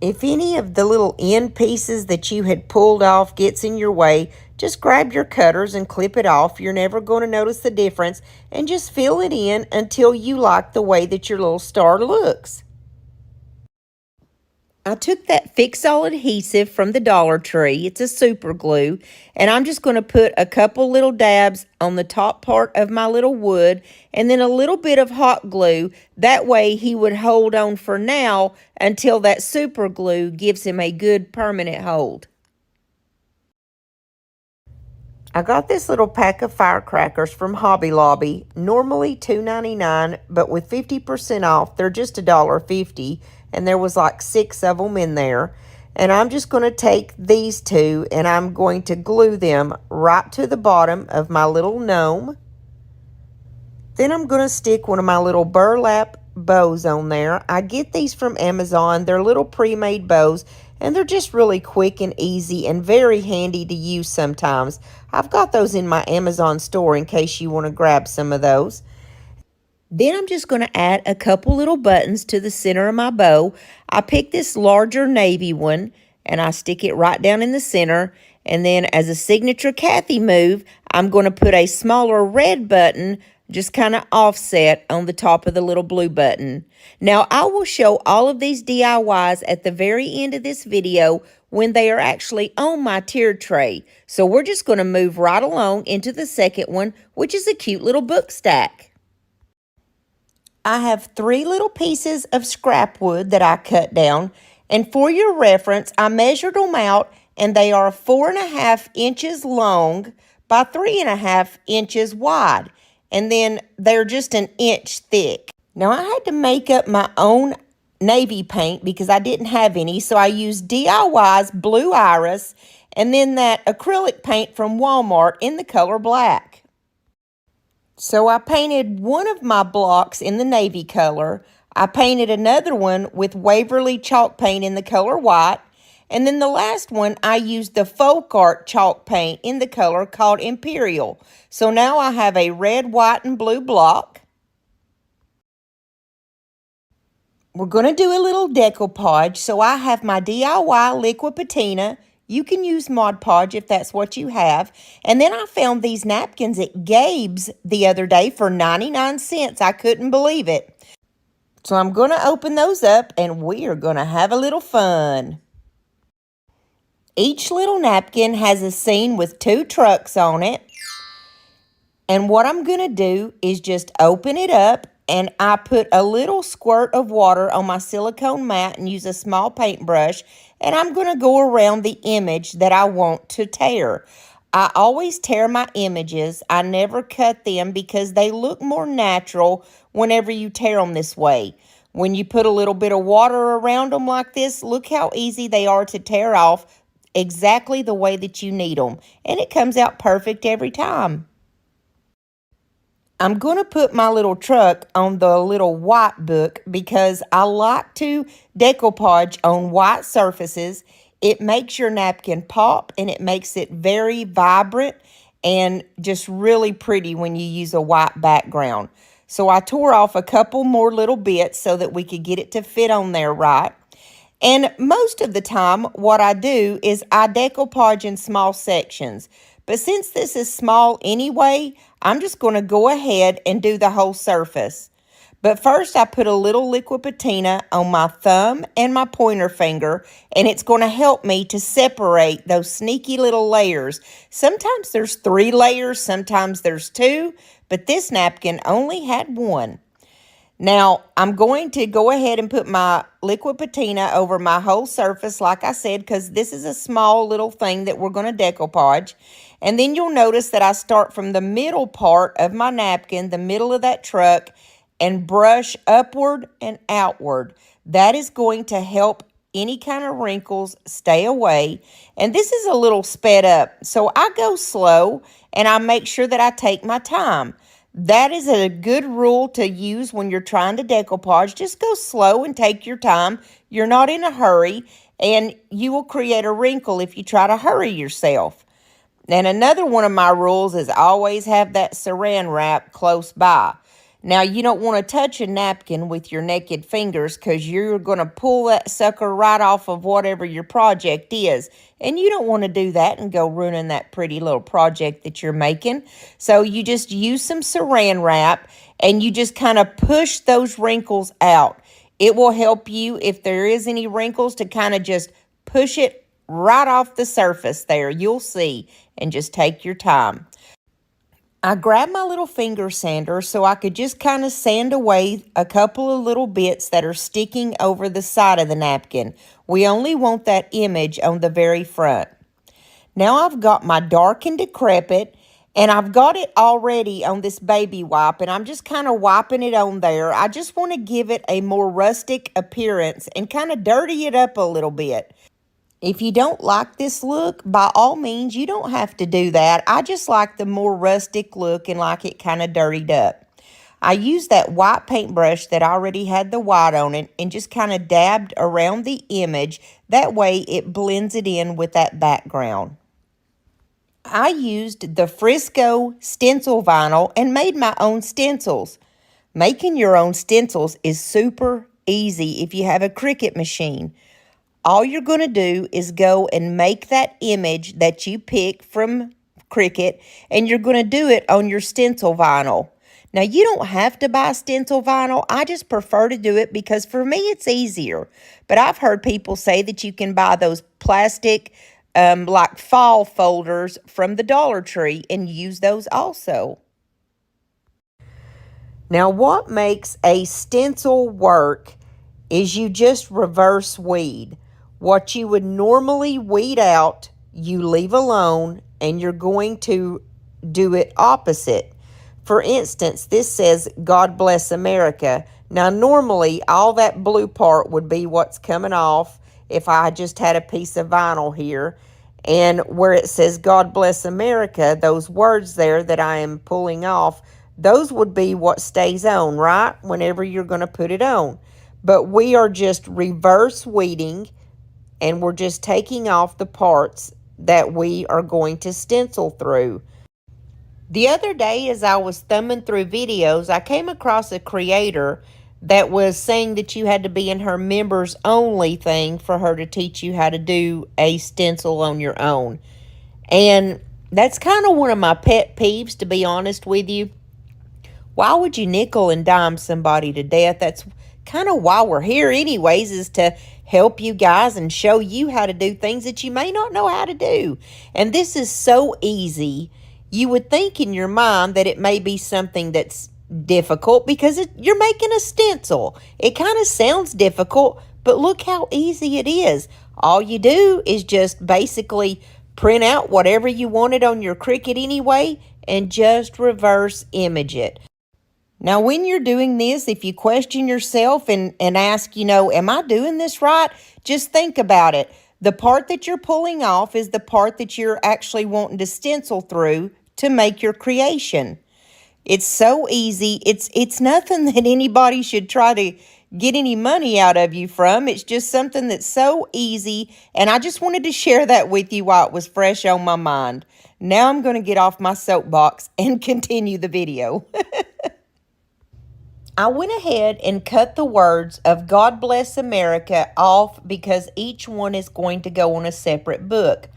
If any of the little end pieces that you had pulled off gets in your way, just grab your cutters and clip it off. You're never going to notice the difference, and just fill it in until you like the way that your little star looks. I took that Fix-All adhesive from the Dollar Tree. It's a super glue. And I'm just going to put a couple little dabs on the top part of my little wood and then a little bit of hot glue. That way he would hold on for now until that super glue gives him a good permanent hold. I got this little pack of firecrackers from Hobby Lobby, normally $2.99, but with 50% off, they're just $1.50, and there was like 6 of them in there. And I'm just going to take these 2, and I'm going to glue them right to the bottom of my little gnome. Then I'm going to stick one of my little burlap bows on there. I get these from Amazon. They're little pre-made bows, and they're just really quick and easy and very handy to use sometimes. I've got those in my Amazon store in case you want to grab some of those. Then I'm just going to add a couple little buttons to the center of my bow. I picked this larger navy one, and I stick it right down in the center. And then as a signature Kathy move, I'm going to put a smaller red button just kind of offset on the top of the little blue button. Now, I will show all of these DIYs at the very end of this video when they are actually on my tiered tray. So we're just going to move right along into the second one, which is a cute little book stack. I have 3 little pieces of scrap wood that I cut down, and for your reference, I measured them out, and they are 4.5 inches long by 3.5 inches wide, and then they're just an inch thick. Now, I had to make up my own navy paint because I didn't have any, so I used DIY's Blue Iris and then that acrylic paint from Walmart in the color black. So I painted one of my blocks in the navy color. I painted another one with Waverly chalk paint in the color white. And then the last one, I used the folk art chalk paint in the color called Imperial. So now I have a red, white, and blue block. We're going to do a little decoupage. So I have my DIY liquid patina You can use Mod Podge if that's what you have. And then I found these napkins at Gabe's the other day for 99 cents. I couldn't believe it. So I'm going to open those up and we are going to have a little fun. Each little napkin has a scene with 2 trucks on it. And what I'm going to do is just open it up, and I put a little squirt of water on my silicone mat and use a small paintbrush, and I'm going to go around the image that I want to tear. I always tear my images. I never cut them because they look more natural whenever you tear them this way. When you put a little bit of water around them like this, look how easy they are to tear off exactly the way that you need them. And it comes out perfect every time. I'm going to put my little truck on the little white book because I like to decoupage on white surfaces. It makes your napkin pop and it makes it very vibrant and just really pretty when you use a white background. So I tore off a couple more little bits so that we could get it to fit on there right. And most of the time, what I do is I decoupage in small sections. But since this is small anyway, I'm just going to go ahead and do the whole surface. But first, I put a little liquid patina on my thumb and my pointer finger, and it's going to help me to separate those sneaky little layers. Sometimes there's 3 layers, sometimes there's 2, but this napkin only had 1. Now, I'm going to go ahead and put my liquid patina over my whole surface, like I said, because this is a small little thing that we're going to decoupage. And then you'll notice that I start from the middle part of my napkin, the middle of that truck, and brush upward and outward. That is going to help any kind of wrinkles stay away. And this is a little sped up, so I go slow and I make sure that I take my time. That is a good rule to use when you're trying to decoupage. Just go slow and take your time. You're not in a hurry, and you will create a wrinkle if you try to hurry yourself. And another one of my rules is always have that saran wrap close by. Now, you don't want to touch a napkin with your naked fingers because you're going to pull that sucker right off of whatever your project is. And you don't want to do that and go ruining that pretty little project that you're making. So you just use some saran wrap and you just kind of push those wrinkles out. It will help you, if there is any wrinkles, to kind of just push it right off the surface there. You'll see, and just take your time. I grabbed my little finger sander so I could just kind of sand away a couple of little bits that are sticking over the side of the napkin. We only want that image on the very front. Now I've got my dark and decrepit, and I've got it already on this baby wipe, and I'm just kind of wiping it on there. I just want to give it a more rustic appearance and kind of dirty it up a little bit. If you don't like this look, by all means, you don't have to do that. I just like the more rustic look and like it kind of dirtied up. I used that white paintbrush that already had the white on it and just kind of dabbed around the image. That way it blends it in with that background. I used the Frisco stencil vinyl and made my own stencils. Making your own stencils is super easy if you have a Cricut machine. All you're going to do is go and make that image that you pick from Cricut, and you're going to do it on your stencil vinyl. Now, you don't have to buy stencil vinyl. I just prefer to do it because for me it's easier. But I've heard people say that you can buy those plastic like fall folders from the Dollar Tree and use those also. Now, what makes a stencil work is you just reverse weed. What you would normally weed out, you leave alone, and you're going to do it opposite. For instance, this says, God bless America. Now, normally, all that blue part would be what's coming off if I just had a piece of vinyl here. And where it says, God bless America, those words there that I am pulling off, those would be what stays on, right? Whenever you're going to put it on. But we are just reverse weeding, and we're just taking off the parts that we are going to stencil through. The other day, as I was thumbing through videos, I came across a creator that was saying that you had to be in her members only thing for her to teach you how to do a stencil on your own. And that's kind of one of my pet peeves, to be honest with you. Why would you nickel and dime somebody to death? That's kind of why we're here anyways, is to help you guys and show you how to do things that you may not know how to do. And this is so easy. You would think in your mind that it may be something that's difficult because you're making a stencil. It kind of sounds difficult, but look how easy it is. All you do is just basically print out whatever you wanted on your Cricut anyway and just reverse image it. Now, when you're doing this, if you question yourself and ask, am I doing this right? Just think about it. The part that you're pulling off is the part that you're actually wanting to stencil through to make your creation. It's so easy. It's nothing that anybody should try to get any money out of you from. It's just something that's so easy, and I just wanted to share that with you while it was fresh on my mind. Now I'm going to get off my soapbox and continue the video. I went ahead and cut the words of God Bless America off because each one is going to go on a separate book.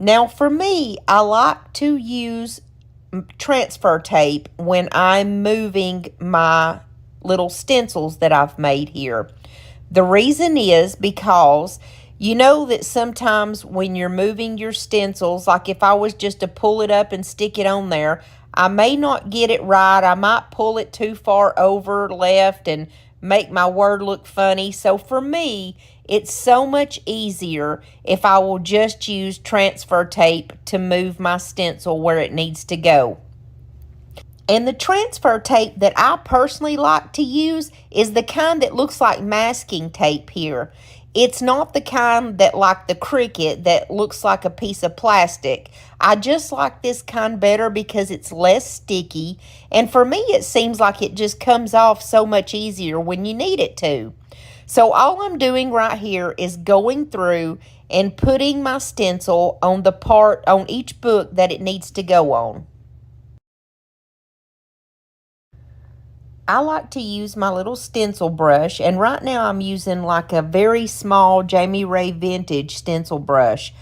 Now for me, I like to use transfer tape when I'm moving my little stencils that I've made here. The reason is because you know that sometimes when you're moving your stencils, like if I was just to pull it up and stick it on there, I may not get it right. I might pull it too far over left and make my word look funny. So for me, it's so much easier if I will just use transfer tape to move my stencil where it needs to go. And the transfer tape that I personally like to use is the kind that looks like masking tape here. It's not the kind that like the Cricut that looks like a piece of plastic. I just like this kind better because it's less sticky. And for me, it seems like it just comes off so much easier when you need it to. So all I'm doing right here is going through and putting my stencil on the part on each book that it needs to go on. I like to use my little stencil brush, and right now I'm using like a very small Jamie Ray Vintage stencil brush.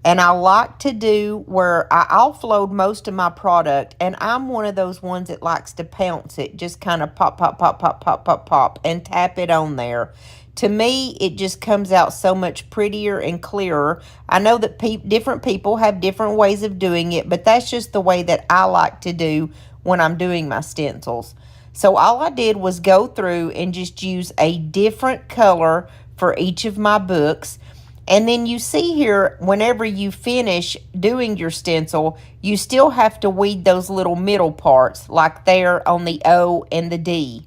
And I like to do where I offload most of my product, and I'm one of those ones that likes to pounce it, just kind of pop, pop, pop, pop, pop, pop, pop, and tap it on there. To me, it just comes out so much prettier and clearer. I know that different people have different ways of doing it, but that's just the way that I like to do when I'm doing my stencils. So all I did was go through and just use a different color for each of my books. And then you see here, whenever you finish doing your stencil, you still have to weed those little middle parts, like there on the O and the D.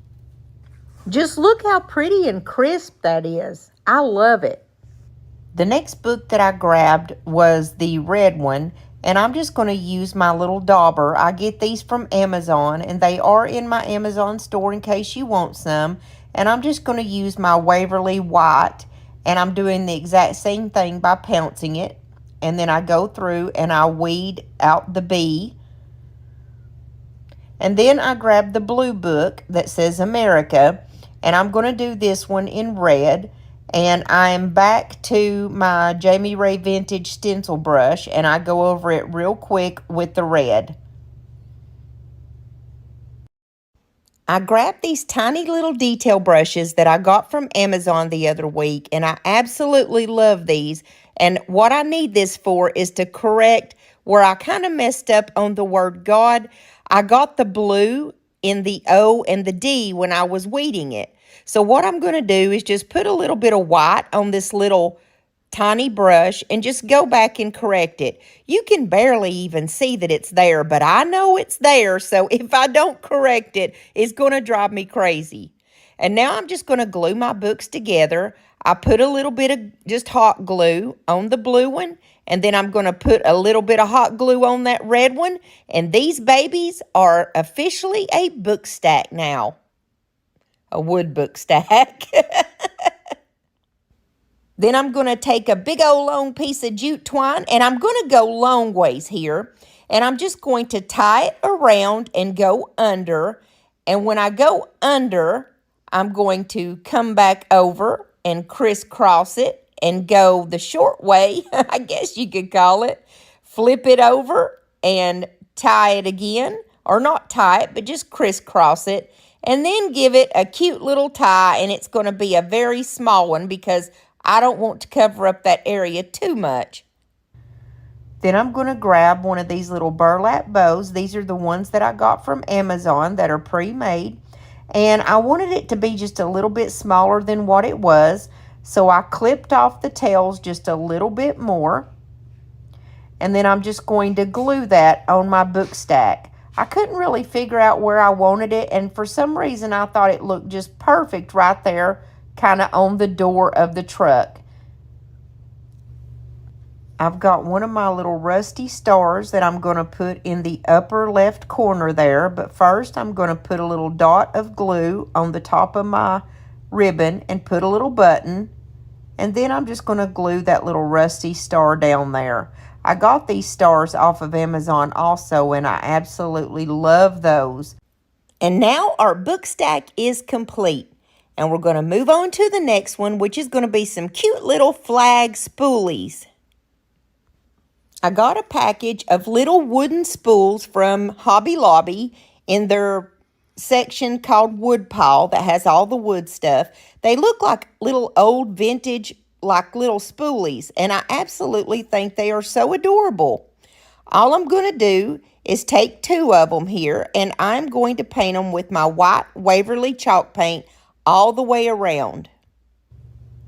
Just look how pretty and crisp that is. I love it. The next book that I grabbed was the red one, and I'm just going to use my little dauber. I get these from Amazon, and they are in my Amazon store in case you want some. And I'm just going to use my Waverly White, and I'm doing the exact same thing by pouncing it. And then I go through and I weed out the B. And then I grab the blue book that says America, and I'm going to do this one in red. And I'm back to my Jamie Ray Vintage stencil brush, and I go over it real quick with the red. I grabbed these tiny little detail brushes that I got from Amazon the other week, and I absolutely love these. And what I need this for is to correct where I kind of messed up on the word God. I got the blue in the O and the D when I was weeding it. So what I'm going to do is just put a little bit of white on this little tiny brush and just go back and correct it. You can barely even see that it's there, but I know it's there. So if I don't correct it, it's going to drive me crazy. And now I'm just going to glue my books together. I put a little bit of just hot glue on the blue one, and then I'm going to put a little bit of hot glue on that red one. And these babies are officially a book stack now. A wood book stack. Then I'm going to take a big old long piece of jute twine, and I'm going to go long ways here. And I'm just going to tie it around and go under. And when I go under, I'm going to come back over and crisscross it and go the short way, I guess you could call it. Flip it over and tie it again, or not tie it, but just crisscross it, and then give it a cute little tie, and it's going to be a very small one because I don't want to cover up that area too much. Then I'm going to grab one of these little burlap bows. These are the ones that I got from Amazon that are pre-made. And I wanted it to be just a little bit smaller than what it was. So I clipped off the tails just a little bit more. And then I'm just going to glue that on my book stack. I couldn't really figure out where I wanted it. And for some reason, I thought it looked just perfect right there, kind of on the door of the truck. I've got one of my little rusty stars that I'm going to put in the upper left corner there. But first, I'm going to put a little dot of glue on the top of my ribbon and put a little button. And then I'm just going to glue that little rusty star down there. I got these stars off of Amazon also, and I absolutely love those. And now our book stack is complete. And we're going to move on to the next one, which is going to be some cute little flag spoolies. I got a package of little wooden spools from Hobby Lobby in their section called Wood Pile that has all the wood stuff. They look like little old vintage, like little spoolies, and I absolutely think they are so adorable. All I'm going to do is take 2 of them here, and I'm going to paint them with my white Waverly chalk paint all the way around.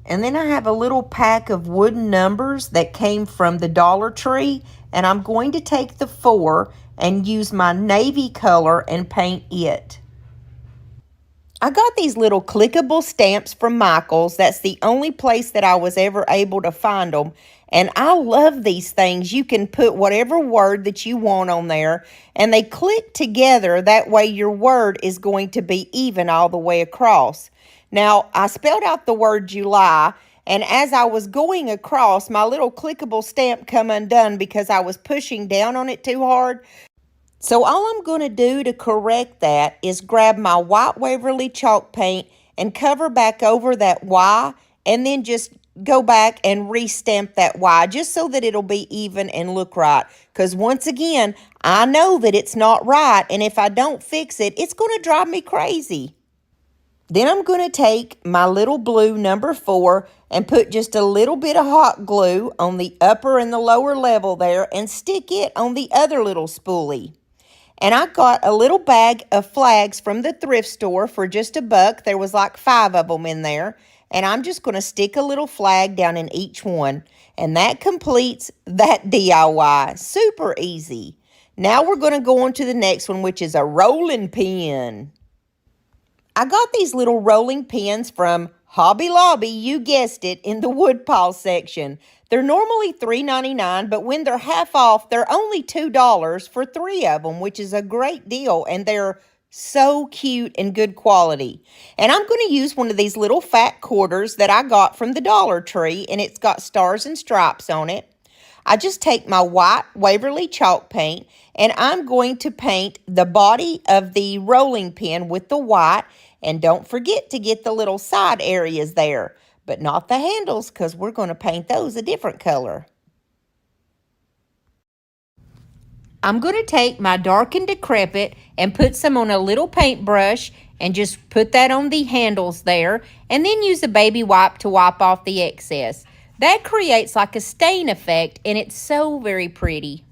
And then I have a little pack of wooden numbers that came from the Dollar Tree. And I'm going to take the 4 and use my navy color and paint it. I got these little clickable stamps from Michael's. That's the only place that I was ever able to find them. And I love these things. You can put whatever word that you want on there. And they click together. That way your word is going to be even all the way across. Now, I spelled out the word July, and as I was going across, my little clickable stamp come undone because I was pushing down on it too hard. So all I'm going to do to correct that is grab my white Waverly chalk paint and cover back over that Y, and then just go back and re-stamp that Y just so that it'll be even and look right. Because once again, I know that it's not right, and if I don't fix it, it's going to drive me crazy. Then I'm going to take my little blue number 4 and put just a little bit of hot glue on the upper and the lower level there and stick it on the other little spoolie. And I got a little bag of flags from the thrift store for just $1. There was like 5 of them in there. And I'm just going to stick a little flag down in each one. And that completes that DIY. Super easy. Now we're going to go on to the next one, which is a rolling pin. I got these little rolling pins from Hobby Lobby, you guessed it, in the woodpile section. They're normally $3.99, but when they're half off, they're only $2 for 3 of them, which is a great deal, and they're so cute and good quality. And I'm going to use one of these little fat quarters that I got from the Dollar Tree, and it's got stars and stripes on it. I just take my white Waverly chalk paint, and I'm going to paint the body of the rolling pin with the white. And don't forget to get the little side areas there, but not the handles because we're going to paint those a different color. I'm going to take my Dark and Decrepit and put some on a little paintbrush and just put that on the handles there, and then use a baby wipe to wipe off the excess. That creates like a stain effect, and it's so very pretty.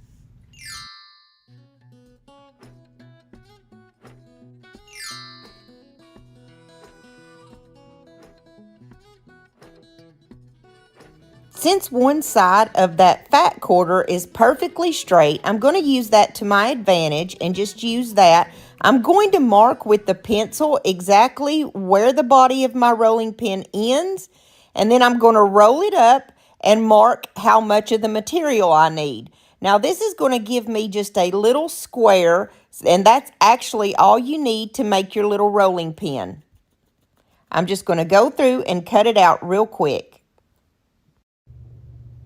Since one side of that fat quarter is perfectly straight, I'm going to use that to my advantage and just use that. I'm going to mark with the pencil exactly where the body of my rolling pin ends, and then I'm going to roll it up and mark how much of the material I need. Now this is going to give me just a little square, and that's actually all you need to make your little rolling pin. I'm just going to go through and cut it out real quick.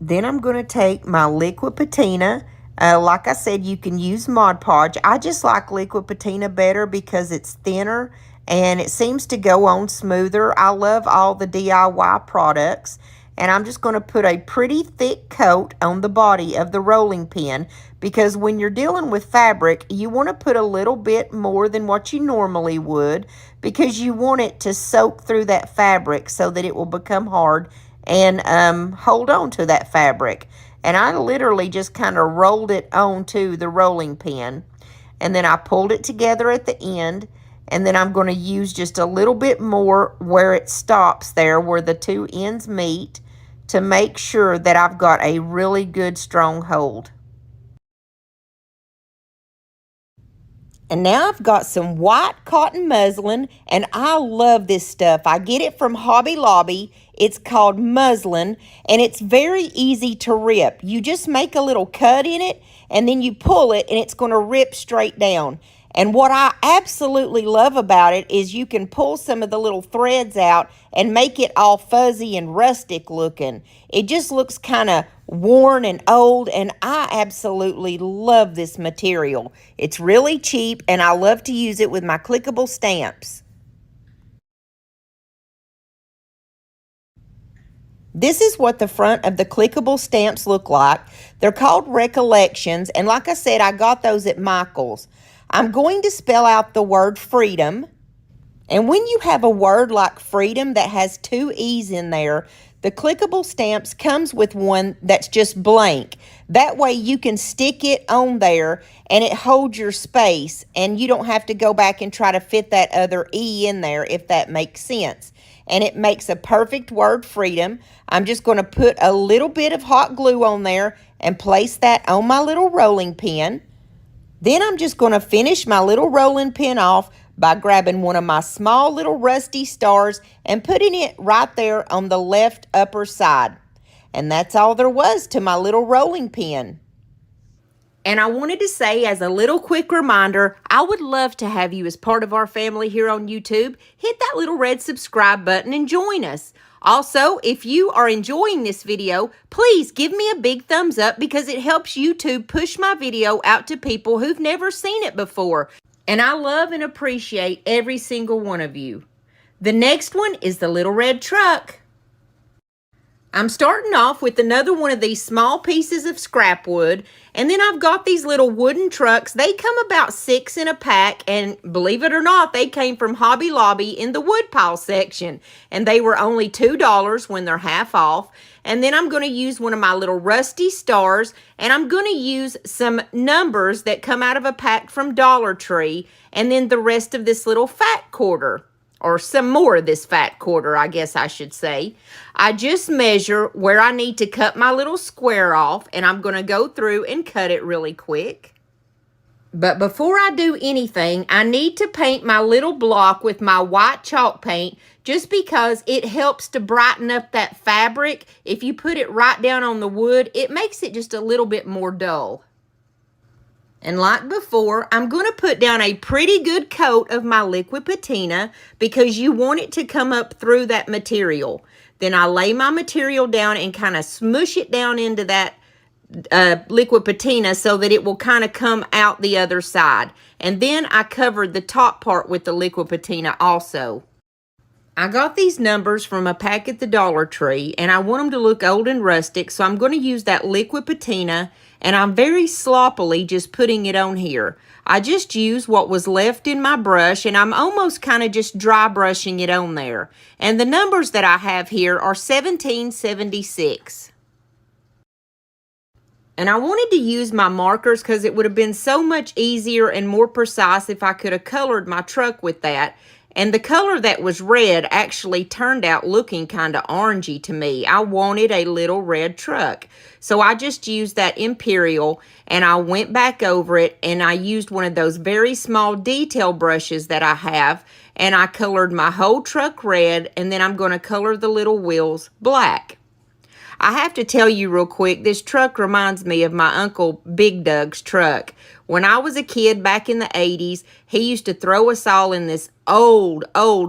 Then I'm going to take my liquid patina. Like I said, you can use Mod Podge. I just like liquid patina better because it's thinner and it seems to go on smoother. I love all the DIY products. And I'm just going to put a pretty thick coat on the body of the rolling pin, because when you're dealing with fabric, you want to put a little bit more than what you normally would, because you want it to soak through that fabric so that it will become hard and hold on to that fabric. And I literally just kind of rolled it onto the rolling pin, and then I pulled it together at the end. And then I'm going to use just a little bit more where it stops there, where the two ends meet, to make sure that I've got a really good strong hold. And now I've got some white cotton muslin, and I love this stuff. I get it from Hobby Lobby. It's called muslin, and it's very easy to rip. You just make a little cut in it, and then you pull it, and it's going to rip straight down. And what I absolutely love about it is you can pull some of the little threads out and make it all fuzzy and rustic looking. It just looks kind of worn and old, and I absolutely love this material. It's really cheap, and I love to use it with my clickable stamps. This is what the front of the clickable stamps look like. They're called Recollections, and like I said, I got those at Michael's. I'm going to spell out the word freedom. And when you have a word like freedom that has two E's in there, the clickable stamps comes with one that's just blank. That way you can stick it on there and it holds your space, and you don't have to go back and try to fit that other E in there, if that makes sense. And it makes a perfect word, freedom. I'm just going to put a little bit of hot glue on there and place that on my little rolling pin. Then I'm just going to finish my little rolling pin off by grabbing one of my small little rusty stars and putting it right there on the left upper side. And that's all there was to my little rolling pin. And I wanted to say, as a little quick reminder, I would love to have you as part of our family here on YouTube. Hit that little red subscribe button and join us. Also, if you are enjoying this video, please give me a big thumbs up, because it helps YouTube push my video out to people who've never seen it before. And I love and appreciate every single one of you. The next one is the little red truck. I'm starting off with another one of these small pieces of scrap wood, and then I've got these little wooden trucks. They come about 6 in a pack, and believe it or not, they came from Hobby Lobby in the woodpile section, and they were only $2 when they're half off. And then I'm going to use one of my little rusty stars, and I'm going to use some numbers that come out of a pack from Dollar Tree, and then the rest of this little fat quarter. Or some more of this fat quarter, I guess I should say. I just measure where I need to cut my little square off, and I'm going to go through and cut it really quick. But before I do anything, I need to paint my little block with my white chalk paint, just because it helps to brighten up that fabric. If you put it right down on the wood, it makes it just a little bit more dull. And like before, I'm going to put down a pretty good coat of my liquid patina, because you want it to come up through that material. Then I lay my material down and kind of smush it down into that liquid patina so that it will kind of come out the other side. And then I covered the top part with the liquid patina also. I got these numbers from a pack at the Dollar Tree, and I want them to look old and rustic, so I'm going to use that liquid patina, and I'm very sloppily just putting it on here. I just used what was left in my brush, and I'm almost kind of just dry brushing it on there. And the numbers that I have here are 1776. And I wanted to use my markers because it would have been so much easier and more precise if I could have colored my truck with that. And the color that was red actually turned out looking kind of orangey to me. I wanted a little red truck. So I just used that Imperial, and I went back over it, and I used one of those very small detail brushes that I have, and I colored my whole truck red, and then I'm going to color the little wheels black. I have to tell you real quick, this truck reminds me of my Uncle Big Doug's truck. When I was a kid back in the 80s, he used to throw us all in this old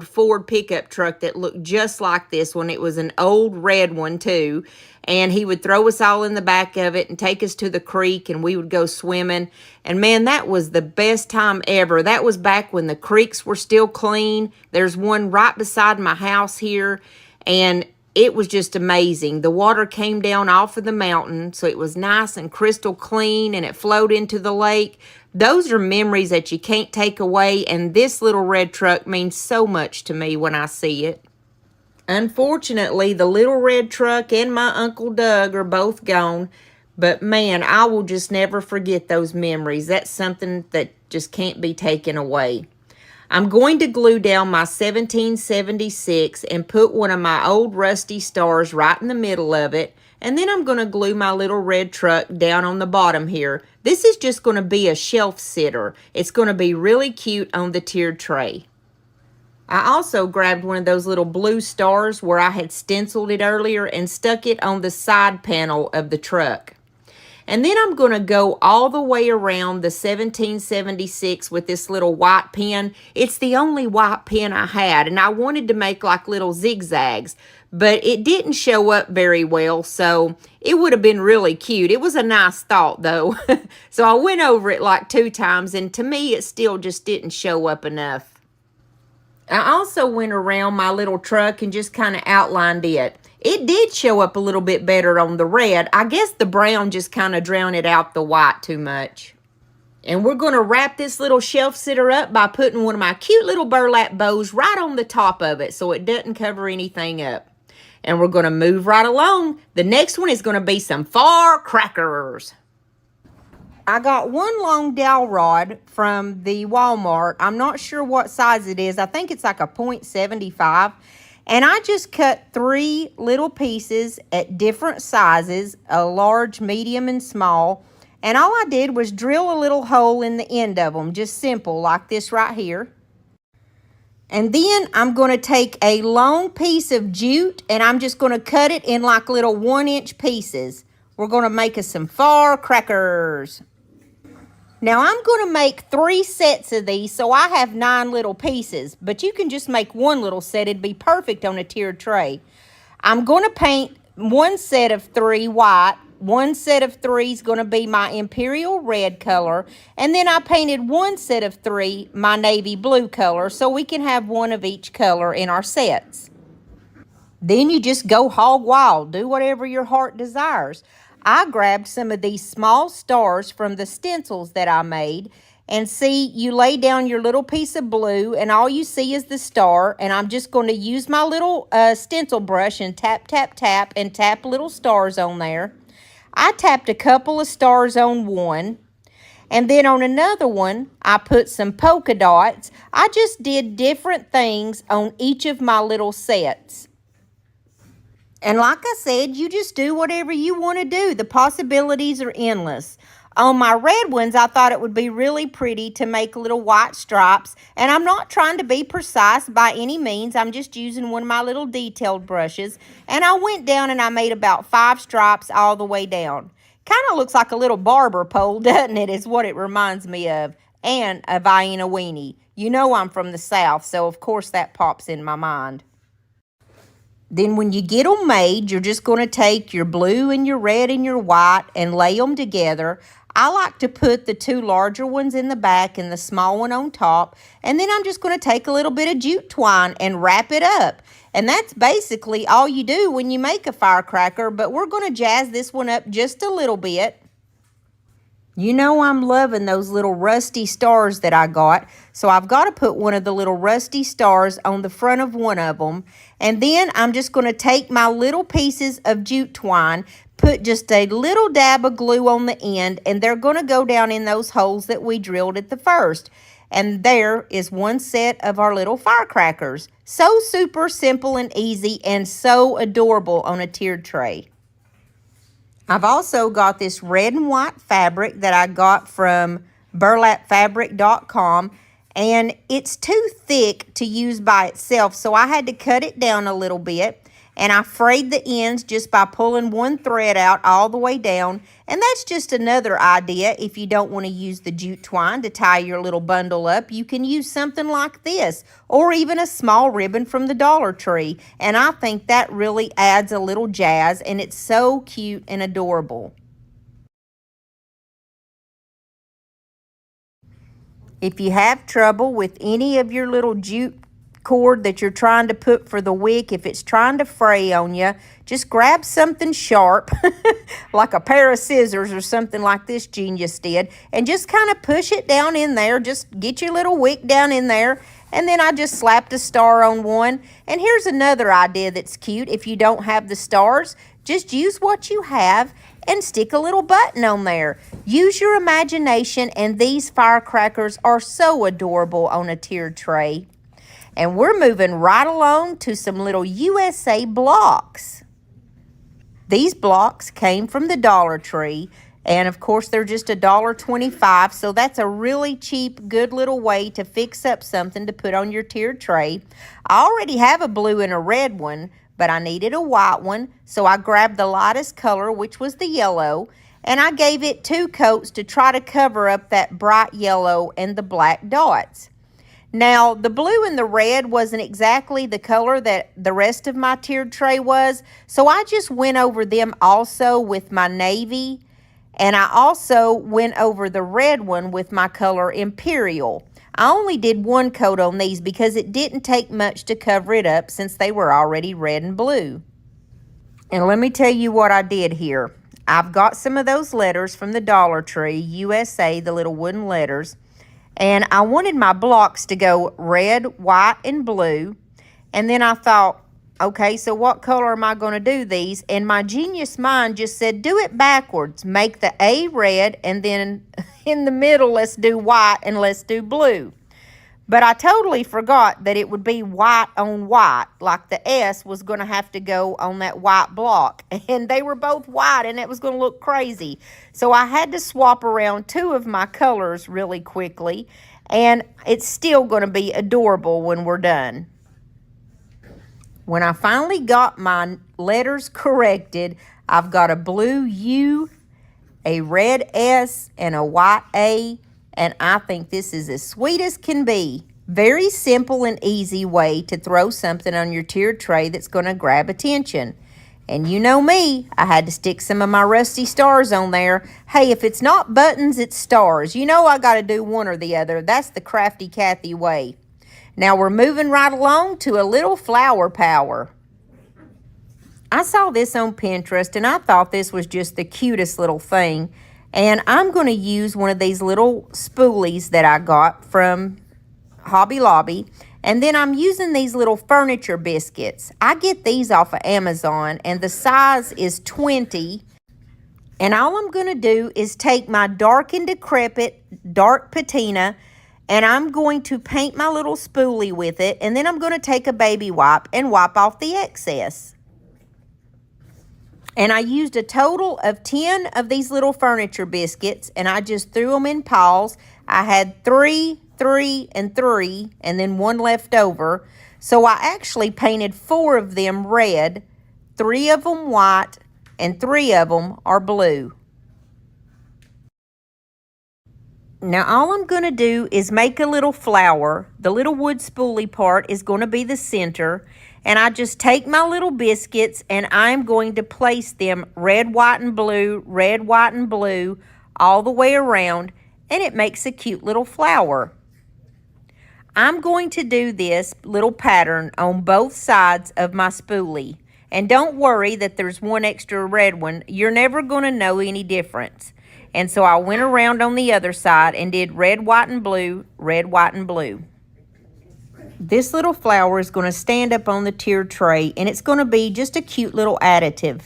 Ford pickup truck that looked just like this one. It was an old red one too. And he would throw us all in the back of it and take us to the creek, and we would go swimming. And man, that was the best time ever. That was back when the creeks were still clean. There's one right beside my house here, and it was just amazing. The water came down off of the mountain, so it was nice and crystal clean, and it flowed into the lake. Those are memories that you can't take away, and this little red truck means so much to me when I see it. Unfortunately, the little red truck and my Uncle Doug are both gone, but man, I will just never forget those memories. That's something that just can't be taken away. I'm going to glue down my 1776 and put one of my old rusty stars right in the middle of it, and then I'm going to glue my little red truck down on the bottom here. This is just going to be a shelf sitter. It's going to be really cute on the tiered tray. I also grabbed one of those little blue stars where I had stenciled it earlier and stuck it on the side panel of the truck. And then I'm going to go all the way around the 1776 with this little white pen. It's the only white pen I had, and I wanted to make like little zigzags, but it didn't show up very well, so it would have been really cute. It was a nice thought, though. So I went over it like 2 times, and to me, it still just didn't show up enough. I also went around my little truck and just kind of outlined it. It did show up a little bit better on the red. I guess the brown just kind of drowned out the white too much. And we're going to wrap this little shelf sitter up by putting one of my cute little burlap bows right on the top of it so it doesn't cover anything up. And we're going to move right along. The next one is going to be some firecrackers. I got one long dowel rod from the Walmart. I'm not sure what size it is. I think it's like a 0.75. And I just cut 3 little pieces at different sizes, a large, medium, and small. And all I did was drill a little hole in the end of them, just simple, like this right here. And then I'm going to take a long piece of jute, and I'm just going to cut it in like little 1-inch pieces. We're going to make us some firecrackers. Now, I'm going to make 3 sets of these, so I have 9 little pieces. But you can just make 1 little set. It'd be perfect on a tiered tray. I'm going to paint 1 set of 3 white. 1 set of 3 is going to be my imperial red color. And then I painted 1 set of 3 my navy blue color, so we can have 1 of each color in our sets. Then you just go hog wild. Do whatever your heart desires. I grabbed some of these small stars from the stencils that I made, and see, you lay down your little piece of blue and all you see is the star, and I'm just going to use my little stencil brush and tap, tap, tap, and tap little stars on there. I tapped a couple of stars on one, and then on another one, I put some polka dots. I just did different things on each of my little sets. And like I said, you just do whatever you want to do. The possibilities are endless. On my red ones, I thought it would be really pretty to make little white stripes. And I'm not trying to be precise by any means. I'm just using one of my little detailed brushes. And I went down and I made about 5 stripes all the way down. Kind of looks like a little barber pole, doesn't it? Is what it reminds me of. And a Vienna weenie. You know I'm from the South, so of course that pops in my mind. Then when you get them made, you're just going to take your blue and your red and your white and lay them together. I like to put the 2 larger ones in the back and the small one on top. And then I'm just going to take a little bit of jute twine and wrap it up. And that's basically all you do when you make a firecracker. But we're going to jazz this one up just a little bit. You know I'm loving those little rusty stars that I got. So I've got to put one of the little rusty stars on the front of one of them. And then I'm just going to take my little pieces of jute twine, put just a little dab of glue on the end, and they're going to go down in those holes that we drilled at the first. And there is one set of our little firecrackers. So super simple and easy and so adorable on a tiered tray. I've also got this red and white fabric that I got from burlapfabric.com, and it's too thick to use by itself, so I had to cut it down a little bit. and I frayed the ends just by pulling one thread out all the way down. And that's just another idea. If you don't want to use the jute twine to tie your little bundle up, you can use something like this, or even a small ribbon from the Dollar Tree. And I think that really adds a little jazz, and it's so cute and adorable. If you have trouble with any of your little jute cord that you're trying to put for the wick, if it's trying to fray on you, just grab something sharp like a pair of scissors or something like this genius did, and just kind of push it down in there. Just get your little wick down in there, and then I just slapped a star on one. And here's another idea that's cute. If you don't have the stars, just use what you have and stick a little button on there. Use your imagination, and these firecrackers are so adorable on a tiered tray. And we're moving right along to some little USA blocks. These blocks came from the Dollar Tree, and of course they're just $1.25, so that's a really cheap, good little way to fix up something to put on your tiered tray. I already have a blue and a red one, but I needed a white one, so I grabbed the lightest color, which was the yellow, and I gave it 2 coats to try to cover up that bright yellow and the black dots. Now, the blue and the red wasn't exactly the color that the rest of my tiered tray was, so I just went over them also with my navy, and I also went over the red one with my color Imperial. I only did 1 coat on these because it didn't take much to cover it up since they were already red and blue. And let me tell you what I did here. I've got some of those letters from the Dollar Tree, USA, the little wooden letters. And I wanted my blocks to go red, white, and blue. And then I thought, okay, so what color am I going to do these? And my genius mind just said, do it backwards. Make the A red, and then in the middle, let's do white and let's do blue. But I totally forgot that it would be white on white, like the S was going to have to go on that white block. And they were both white, and it was going to look crazy. So I had to swap around 2 of my colors really quickly, and it's still going to be adorable when we're done. When I finally got my letters corrected, I've got a blue U, a red S, and a white A. And I think this is as sweet as can be. Very simple and easy way to throw something on your tiered tray that's going to grab attention. And you know me, I had to stick some of my rusty stars on there. Hey, if it's not buttons, it's stars. You know I got to do one or the other. That's the Crafty Cathy way. Now we're moving right along to a little flower power. I saw this on Pinterest, and I thought this was just the cutest little thing. And I'm going to use one of these little spoolies that I got from Hobby Lobby. And then I'm using these little furniture biscuits. I get these off of Amazon, and the size is 20. And all I'm going to do is take my dark and decrepit dark patina, and I'm going to paint my little spoolie with it. And then I'm going to take a baby wipe and wipe off the excess. And I used a total of 10 of these little furniture biscuits, and I just threw them in piles. I had 3, 3, and 3, and then 1 left over. So I actually painted 4 of them red, 3 of them white, and 3 of them are blue. Now all I'm going to do is make a little flower. The little wood spoolie part is going to be the center. And I just take my little biscuits, and I'm going to place them red, white, and blue, red, white, and blue all the way around, and it makes a cute little flower. I'm going to do this little pattern on both sides of my spoolie. And don't worry that there's 1 extra red one. You're never going to know any difference. And so I went around on the other side and did red, white, and blue, red, white, and blue. This little flower is going to stand up on the tiered tray, and it's going to be just a cute little additive.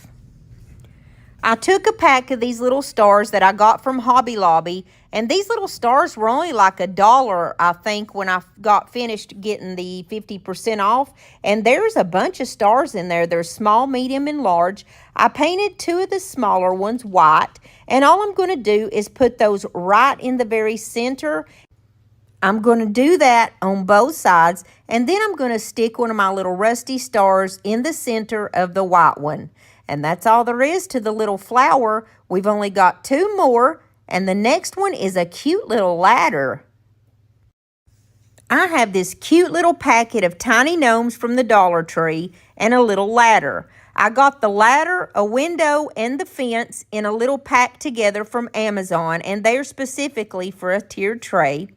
I took a pack of these little stars that I got from Hobby Lobby, and these little stars were only like $1, I think, when I got finished getting the 50% off. And there's a bunch of stars in there. There's small, medium, and large. I painted 2 of the smaller ones white, and all I'm going to do is put those right in the very center. I'm going to do that on both sides, and then I'm going to stick one of my little rusty stars in the center of the white one. And that's all there is to the little flower. We've only got 2 more, and the next one is a cute little ladder. I have this cute little packet of tiny gnomes from the Dollar Tree and a little ladder. I got the ladder, a window, and the fence in a little pack together from Amazon, and they're specifically for a tiered tray.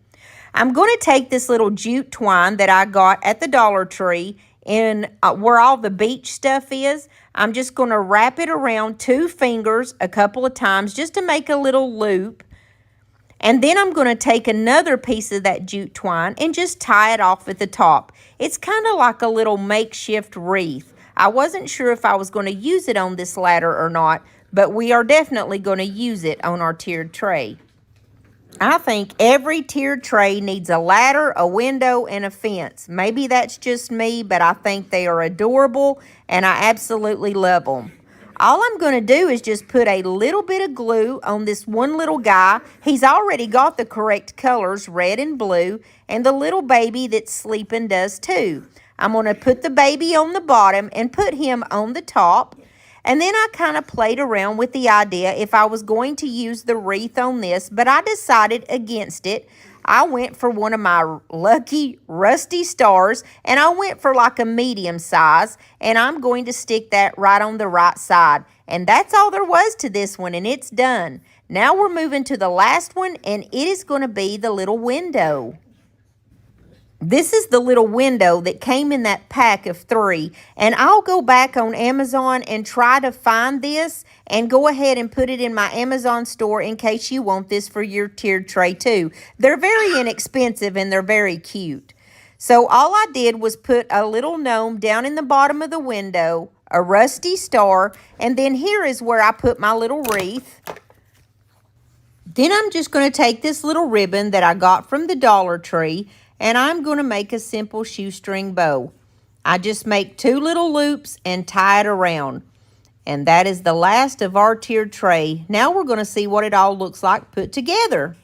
I'm going to take this little jute twine that I got at the Dollar Tree in where all the beach stuff is. I'm just going to wrap it around 2 fingers a couple of times just to make a little loop. And then I'm going to take another piece of that jute twine and just tie it off at the top. It's kind of like a little makeshift wreath. I wasn't sure if I was going to use it on this ladder or not, but we are definitely going to use it on our tiered tray. I think every tiered tray needs a ladder, a window, and a fence. Maybe that's just me, but I think they are adorable, and I absolutely love them. All I'm going to do is just put a little bit of glue on this one little guy. He's already got the correct colors, red and blue, and the little baby that's sleeping does too. I'm going to put the baby on the bottom and put him on the top. And then I kind of played around with the idea if I was going to use the wreath on this, but I decided against it. I went for one of my lucky rusty stars, and I went for like a medium size, and I'm going to stick that right on the right side. And that's all there was to this one, and it's done. Now we're moving to the last one, and it is going to be the little window. This is the little window that came in that pack of 3, and I'll go back on Amazon and try to find this and go ahead and put it in my Amazon store in case you want this for your tiered tray too. They're very inexpensive and they're very cute. So all I did was put a little gnome down in the bottom of the window, a rusty star, and then here is where I put my little wreath. Then I'm just going to take this little ribbon that I got from the Dollar Tree, and I'm going to make a simple shoestring bow. I just make 2 little loops and tie it around. And that is the last of our tiered tray. Now we're going to see what it all looks like put together.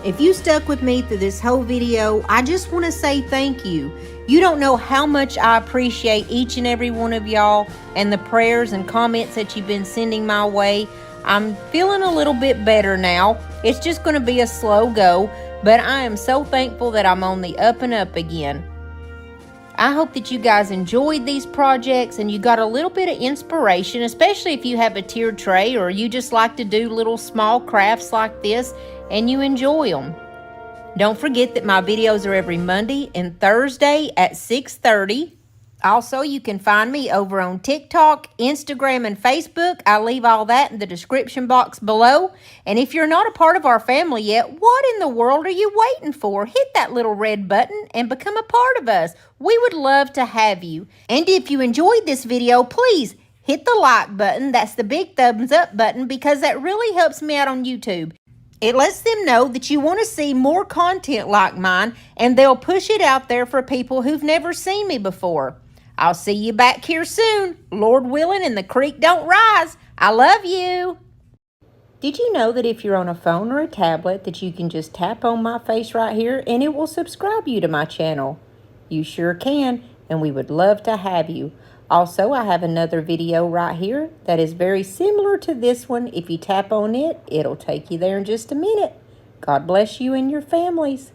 If you stuck with me through this whole video, I just want to say thank you. You don't know how much I appreciate each and every one of y'all and the prayers and comments that you've been sending my way. I'm feeling a little bit better now. It's just going to be a slow go, but I am so thankful that I'm on the up and up again. I hope that you guys enjoyed these projects and you got a little bit of inspiration, especially if you have a tiered tray or you just like to do little small crafts like this and you enjoy them. Don't forget that my videos are every Monday and Thursday at 6:30. Also, you can find me over on TikTok, Instagram, and Facebook. I'll leave all that in the description box below. And if you're not a part of our family yet, what in the world are you waiting for? Hit that little red button and become a part of us. We would love to have you. And if you enjoyed this video, please hit the like button. That's the big thumbs up button, because that really helps me out on YouTube. It lets them know that you want to see more content like mine, and they'll push it out there for people who've never seen me before. I'll see you back here soon, Lord willing, and the creek don't rise. I love you. Did you know that if you're on a phone or a tablet that you can just tap on my face right here and it will subscribe you to my channel? You sure can, and we would love to have you. Also, I have another video right here that is very similar to this one. If you tap on it, it'll take you there in just a minute. God bless you and your families.